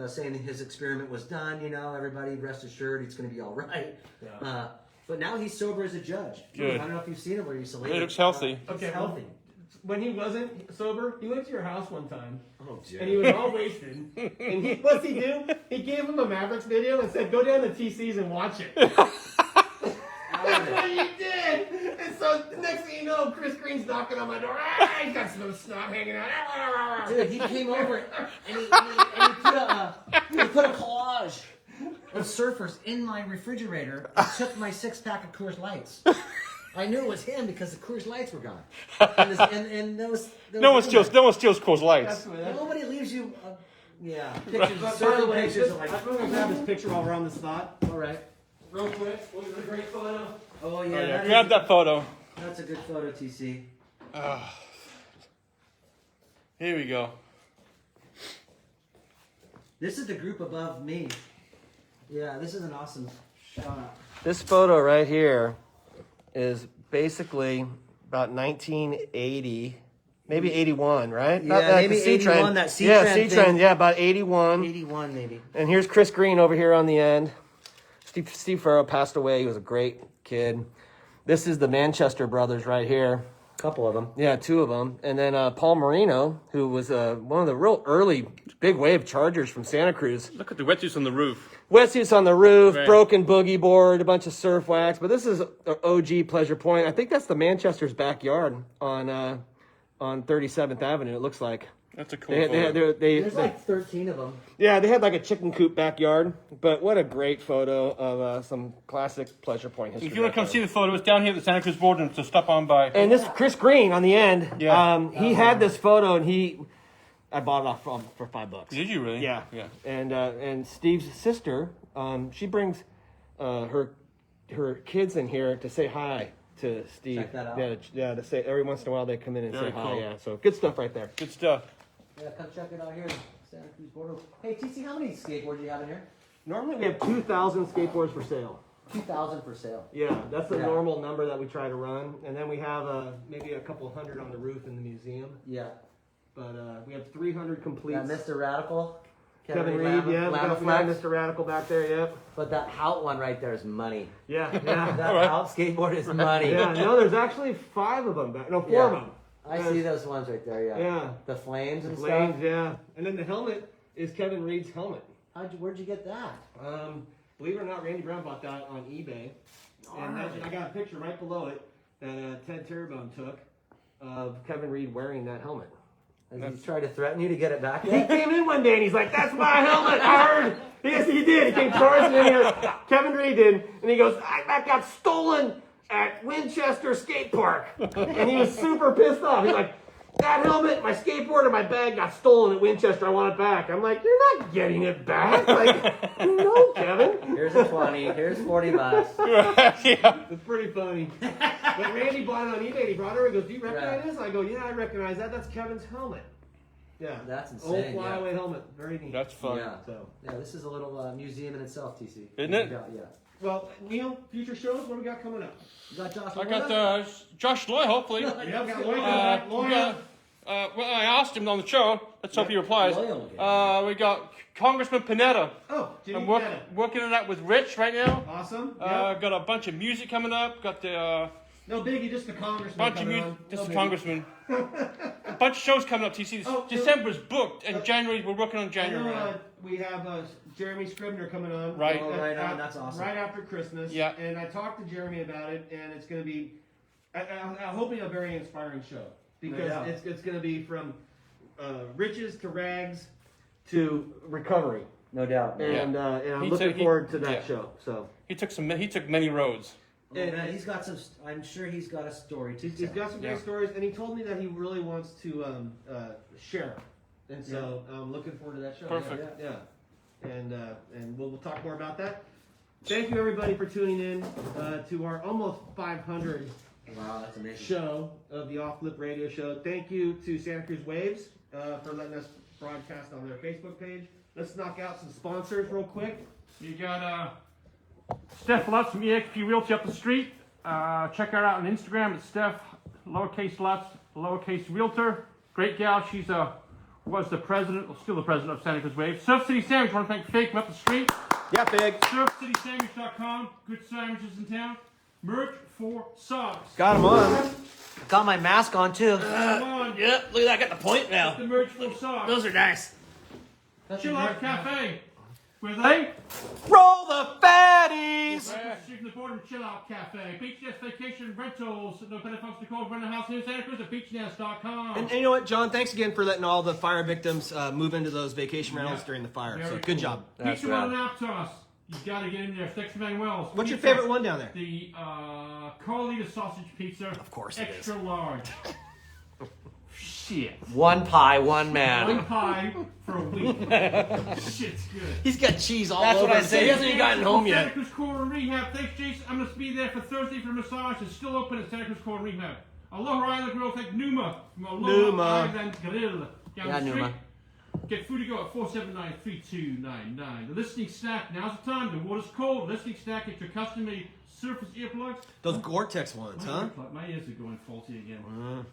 S3: saying that his experiment was done. Everybody rest assured, it's going to be all right.
S1: Yeah.
S3: But now he's sober as a judge.
S2: Good.
S3: I don't know if you've seen him recently.
S2: He looks healthy.
S3: He's
S1: Okay,
S3: healthy.
S1: When he wasn't sober, he went to your house one time,
S3: Oh, dear.
S1: and he was all wasted. And what's he do? He gave him a Mavericks video and said, "Go down to TC's and watch it." That's what he did. And so The next thing you know, Chris Green's knocking on my door. Ah, he's got some snot hanging out.
S3: Dude, he came over and he put a collage of surfers in my refrigerator and took my 6-pack of Coors Lights. I knew it was him because the Coors Lights were gone. And there was
S2: No one steals Coors Lights.
S3: nobody leaves you. Yeah.
S1: But by the
S3: Certain
S1: way,
S3: pictures
S1: just,
S3: are like.
S1: I'm going to grab this picture while we're on the spot.
S3: All right.
S1: Real quick. Look at the great photo.
S3: Oh
S2: Oh,
S3: yeah.
S2: yeah.
S3: that
S2: Grab
S3: is-
S2: that photo.
S3: That's a good photo, TC.
S2: Here we go.
S3: This is the group above me. Yeah, this is an awesome shot.
S4: This photo right here is basically about 1980, maybe 81, right?
S3: Yeah, maybe
S4: the
S3: 81, that
S4: Yeah,
S3: C-trend thing.
S4: C-trend, yeah, about 81.
S3: 81 maybe.
S4: And here's Chris Green over here on the end. Steve Farrow passed away. He was a great kid. This is the Manchester brothers right here.
S3: Couple of them.
S4: Yeah, 2 of them. And then Paul Marino, who was one of the real early big wave chargers from Santa Cruz.
S2: Look at the wetsuits on the roof.
S4: Wetsuits on the roof,
S2: Right.
S4: broken boogie board, a bunch of surf wax. But this is OG Pleasure Point. I think that's the Manchester's backyard on 37th Avenue, it looks like.
S2: That's a cool photo.
S3: There's like 13 of them.
S4: Yeah, they had like a chicken coop backyard. But what a great photo of some classic Pleasure Point history.
S2: If you want to come
S4: right
S2: see
S4: there.
S2: the photo, it's down here at the Santa Cruz border to stop on by.
S4: And this Chris Green on the end,
S2: Yeah.
S4: he had this photo and I bought it off from for $5.
S2: Did you really?
S4: Yeah,
S2: Yeah.
S4: And Steve's sister, she brings her kids in here to say hi to Steve.
S3: Check that out.
S4: Yeah, to say every once in a while they come in and
S2: Very
S4: say hi.
S2: cool.
S4: Yeah, so good stuff right there.
S2: Good stuff.
S3: Yeah, come check it out here. Santa Cruz border. Hey, TC, how many skateboards do you have in here?
S4: Normally we have 2,000 skateboards for sale.
S3: 2,000 for sale.
S4: Yeah, that's the
S3: Yeah.
S4: normal number that we try to run, and then we have maybe a couple hundred on the roof in the museum.
S3: Yeah.
S4: But we have 300 complete.
S3: That Mr. Radical.
S4: Kevin Reed, yeah, we got Mr. Radical back there, yep.
S3: But that Hout one right there is money.
S4: Yeah, yeah.
S3: That Hout skateboard is money.
S4: Yeah, no, there's actually 5 of them back. No, 4 of them.
S3: I see those ones right there, yeah.
S4: Yeah.
S3: The flames and
S4: Flames,
S3: stuff.
S4: yeah. And then the helmet is Kevin Reed's helmet.
S3: Where'd you get that?
S4: Believe it or not, Randy Brown bought that on eBay. And I got a picture right below it that Ted Terrebonne took of Kevin Reed wearing that helmet.
S3: Has he tried to threaten you to get it back
S4: He
S3: yet?
S4: came in one day and he's like, "That's my helmet, I heard." Yes, he did. He came charging in here. Kevin Reed did. And he goes, "That got stolen at Winchester Skate Park." And he was super pissed off. He's like, "That helmet, my skateboard, and my bag got stolen at Winchester. I want it back." I'm like, "You're not getting it back." Like, no, Kevin.
S3: Here's a 20. Here's $40.
S2: Yeah.
S4: It's pretty funny. But Randy bought it on eBay. He brought it over. He goes, "Do you recognize this?" I go, "Yeah, I recognize that. That's Kevin's helmet." Yeah.
S3: That's insane,
S4: Old
S3: yeah.
S4: flyaway helmet. Very neat.
S2: That's fun.
S3: Yeah.
S4: So.
S3: Yeah, this is a little museum in itself, TC.
S2: Isn't it?
S3: Yeah.
S4: Well, Neil, future shows, what do we got coming up?
S3: You got Josh
S2: I
S3: Lawrence?
S2: got Josh Loy, hopefully.
S4: Yeah, we got Lloyd
S2: We
S4: Lloyd.
S2: got, well, I asked him on the show. Let's hope he replies.
S3: Loyal again.
S2: We got Congressman Panetta.
S4: Oh, Jimmy
S2: I'm
S4: Panetta.
S2: working on that with Rich right now.
S4: Awesome.
S2: Got a bunch of music coming up. Got the
S4: No biggie, just the congressman.
S2: bunch of
S4: coming
S2: music.
S4: on.
S2: This
S4: No
S2: is
S4: biggie.
S2: Congressman. A bunch of shows coming up. TC.
S4: Oh,
S2: December's booked, and January we're working on
S4: I
S2: January.
S4: know we have Jeremy Scribner coming on.
S2: Right.
S3: Oh, right on, that's awesome.
S4: Right after Christmas.
S2: Yeah.
S4: And I talked to Jeremy about it, and it's going to be, I'm hoping a very inspiring show. Because
S3: doubt.
S4: it's going to be from riches to rags to recovery.
S3: No doubt.
S4: And I'm
S2: He
S4: looking
S2: took-
S4: forward to that
S2: yeah.
S4: show. So
S2: He took many roads.
S3: Oh, man, he's got some. I'm sure he's got a story to
S4: he's
S3: tell.
S4: got some great
S2: Yeah.
S4: stories, and he told me that he really wants to share it. And so I'm looking forward to that show.
S2: Perfect.
S4: Yeah. And we'll talk more about that. Thank you everybody for tuning in to our almost 500
S3: Wow, that's amazing.
S4: show of the Off Lip Radio Show. Thank you to Santa Cruz Waves for letting us broadcast on their Facebook page. Let's knock out some sponsors real quick.
S2: You got Steph Lutz from EXP Realty up the street. Check her out on Instagram. It's Steph, lowercase Lutz, lowercase Realtor. Great gal. She's was the president, well, still the president of Santa Cruz Waves. Surf City Sandwich. Want to thank Fake from up the street.
S4: Yeah, big.
S2: SurfCitySandwich.com. Good sandwiches in town. Merch for socks.
S4: Got him on.
S3: Got my mask on too.
S2: Come on.
S5: Yeah, look at that. I got the point now.
S2: The merch for socks.
S5: Those are nice.
S2: Chill Out Cafe.
S1: Where they
S4: Roll the fatties.
S1: Chicken the Boredom Chill Out Cafe, Beach Nest Vacation Rentals. No better folks to call rent a house here in Santa Cruz at beachnest.com.
S4: And you know what, John? Thanks again for letting all the fire victims move into those vacation rentals during the fire.
S1: Very
S4: So
S1: cool.
S4: good job.
S1: Pizza on Aptos. You gotta get in there. Steaks and Manuel's.
S4: What's your favorite one down there?
S1: The Carlita sausage pizza.
S4: Of course it
S1: extra large. Shit.
S3: One pie, one man.
S1: One pie for a week. Shit's good.
S4: He's got cheese all
S3: That's
S4: over.
S3: what I
S4: him.
S3: say.
S4: He hasn't even gotten home
S1: Santa
S4: yet.
S1: Cruz Core and Rehab. Thanks, Jason. I'm going to be there for Thursday for massage. It's still open at Santa Cruz Core and Rehab. Aloha Island Grill. Thank Numa. From Aloha
S4: Numa.
S1: Island Grill. Down
S3: Yeah,
S1: the street.
S3: Numa.
S1: Get food to go at 479-3299. The listening snack. Now's the time. The water's cold. Listening snack. Get your custom-made Surface earplugs.
S4: Those Gore-Tex ones, huh?
S1: My ears are going faulty again.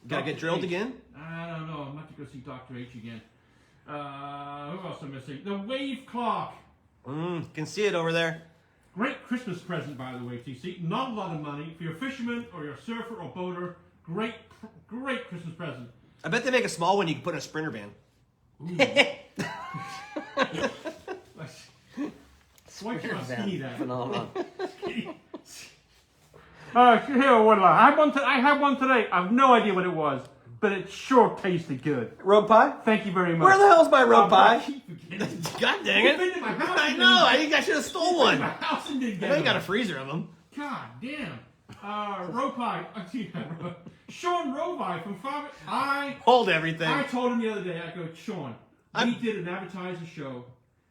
S4: Gotta get drilled again?
S1: I don't know. I'm going to have to go see Dr. H again. Who else am I missing? The Wave Clock.
S4: Can see it over there.
S1: Great Christmas present, by the way, TC. Not a lot of money for your fisherman or your surfer or boater. Great Christmas present.
S4: I bet they make a small one you can put in a Sprinter van.
S1: Why should I skinny that?
S3: Phenomenal.
S1: Here, what I have one today. I have no idea what it was, but it sure tasted good.
S4: Rogue pie?
S1: Thank you very much.
S4: Where the hell's my rogue
S1: I
S4: pie?
S1: keep forgetting.
S4: God dang
S1: You've
S4: it.
S1: been to my house.
S4: I know. I think I should have stole one.
S1: My house and didn't
S4: I
S1: get
S4: know you
S1: it.
S4: got a freezer of them.
S1: God damn. Roe pie. Sean Rovi from Five.
S4: Hold everything.
S1: I told him the other day, I go, Sean, we did an advertising show,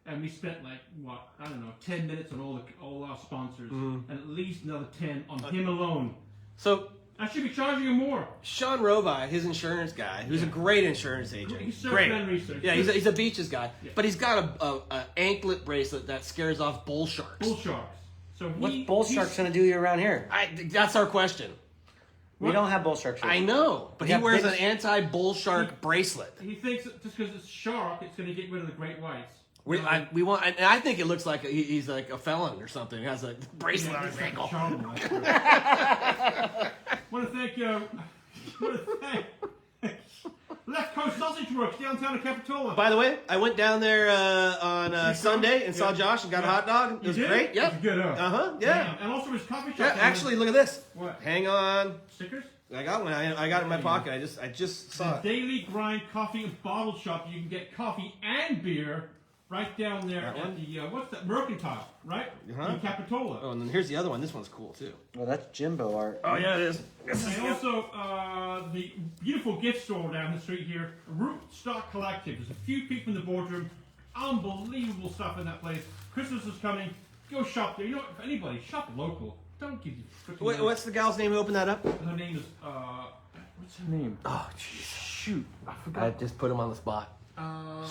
S1: and we spent like, what, I don't know, 10 minutes on all our sponsors, and at least another 10 on him alone.
S4: So,
S1: I should be charging him more.
S4: Sean Rovi, his insurance guy, who's a great insurance agent.
S1: He's surf
S4: Great.
S1: and research.
S4: Yeah, he's a beaches guy.
S1: Yeah.
S4: But he's got a anklet bracelet that scares off bull sharks.
S1: Bull sharks. So
S3: What's bull sharks gonna do around here?
S4: That's our question.
S3: We don't have bull sharks here.
S4: I know, but
S3: We
S4: he
S3: have
S4: wears
S3: big-
S4: an anti-bull shark bracelet.
S1: He thinks that just because it's shark, it's going to get rid of the great whites.
S4: We want, and I think it looks like he's like a felon or something. He has a bracelet on his ankle.
S1: Want to thank Left Coast Sausage Works downtown in Capitola.
S4: By the way, I went down there on Sunday and saw Josh and got a hot dog. It was great.
S1: It
S4: Yep.
S1: was good, huh?
S4: Yeah.
S1: Damn. And also his coffee shop.
S4: Yeah, actually, look at this.
S1: What?
S4: Hang on.
S1: Stickers?
S4: I got one. I got it in my pocket. I just saw it.
S1: Daily Grind Coffee and Bottle Shop. You can get coffee and beer right down there
S4: That
S1: at
S4: one?
S1: the, what's that? Mercantile, right?
S4: Uh-huh.
S1: In Capitola.
S4: Oh, and then here's the other one. This one's cool too.
S3: Well, that's Jimbo art.
S4: Oh yeah, it is.
S1: And also, the beautiful gift store down the street here, Root Stock Collective. There's a few people in the boardroom. Unbelievable stuff in that place. Christmas is coming. Go shop there. You know what? If anybody, shop local. Don't give you freaking money.
S4: What's the gal's name who opened that up?
S1: Her name is, what's her name?
S4: Oh, jeez.
S1: Shoot. I forgot.
S4: I just put him on the spot.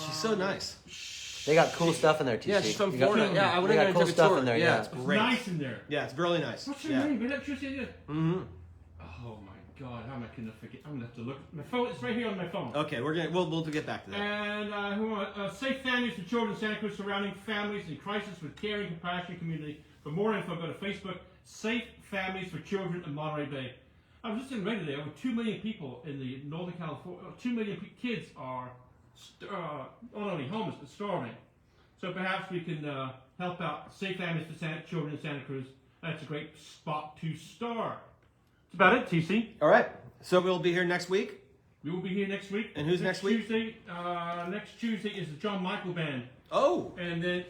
S4: She's so nice.
S3: They got cool stuff in there, TC.
S4: Yeah, she's from
S3: You got-
S4: Florida. Yeah, I went
S3: they
S4: in there
S3: got
S4: and
S3: cool
S4: took a
S3: stuff
S4: tour.
S3: in there.
S4: Yeah,
S3: Yeah,
S4: it's
S1: It's
S4: great.
S1: nice in there.
S4: Yeah, it's really nice.
S1: What's her
S4: yeah.
S1: name? Electricity.
S4: Mm-hmm.
S1: Oh my God, how am I gonna forget? I'm gonna have to look. My phone. It's right here on my phone.
S4: Okay, we'll get back to that.
S1: And safe families for children in Santa Cruz, surrounding families in crisis with caring, compassion, community. For more info, go to Facebook. Safe Families for Children in Monterey Bay. I was just in Reddit today. Over 2 million people in the Northern California. 2 million kids are not only homeless but starving. So perhaps we can help out Safe Families for Children in Santa Cruz. That's a great spot to start. That's about it, TC.
S4: All right. So we'll be here next week.
S1: We will be here next week.
S4: And who's next week?
S1: Tuesday. Next Tuesday is the John Michael Band.
S4: Oh.
S1: And then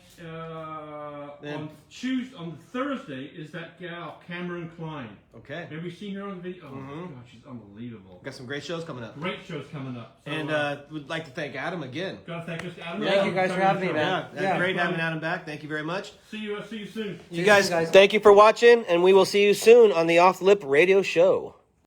S1: on Thursday is that gal Cameron Klein.
S4: Okay.
S1: Have we seen her on the video? Oh my God, she's unbelievable.
S4: Got some great shows coming up.
S1: Great shows coming up. So,
S4: And we'd like to thank Adam again.
S1: gotta thank us, Adam.
S3: Thank you guys for having me, man.
S4: Yeah, great having Adam back. Thank you very much.
S1: See you soon.
S4: You guys, thank you for watching, and we will see you soon on the Off the Lip Radio Show.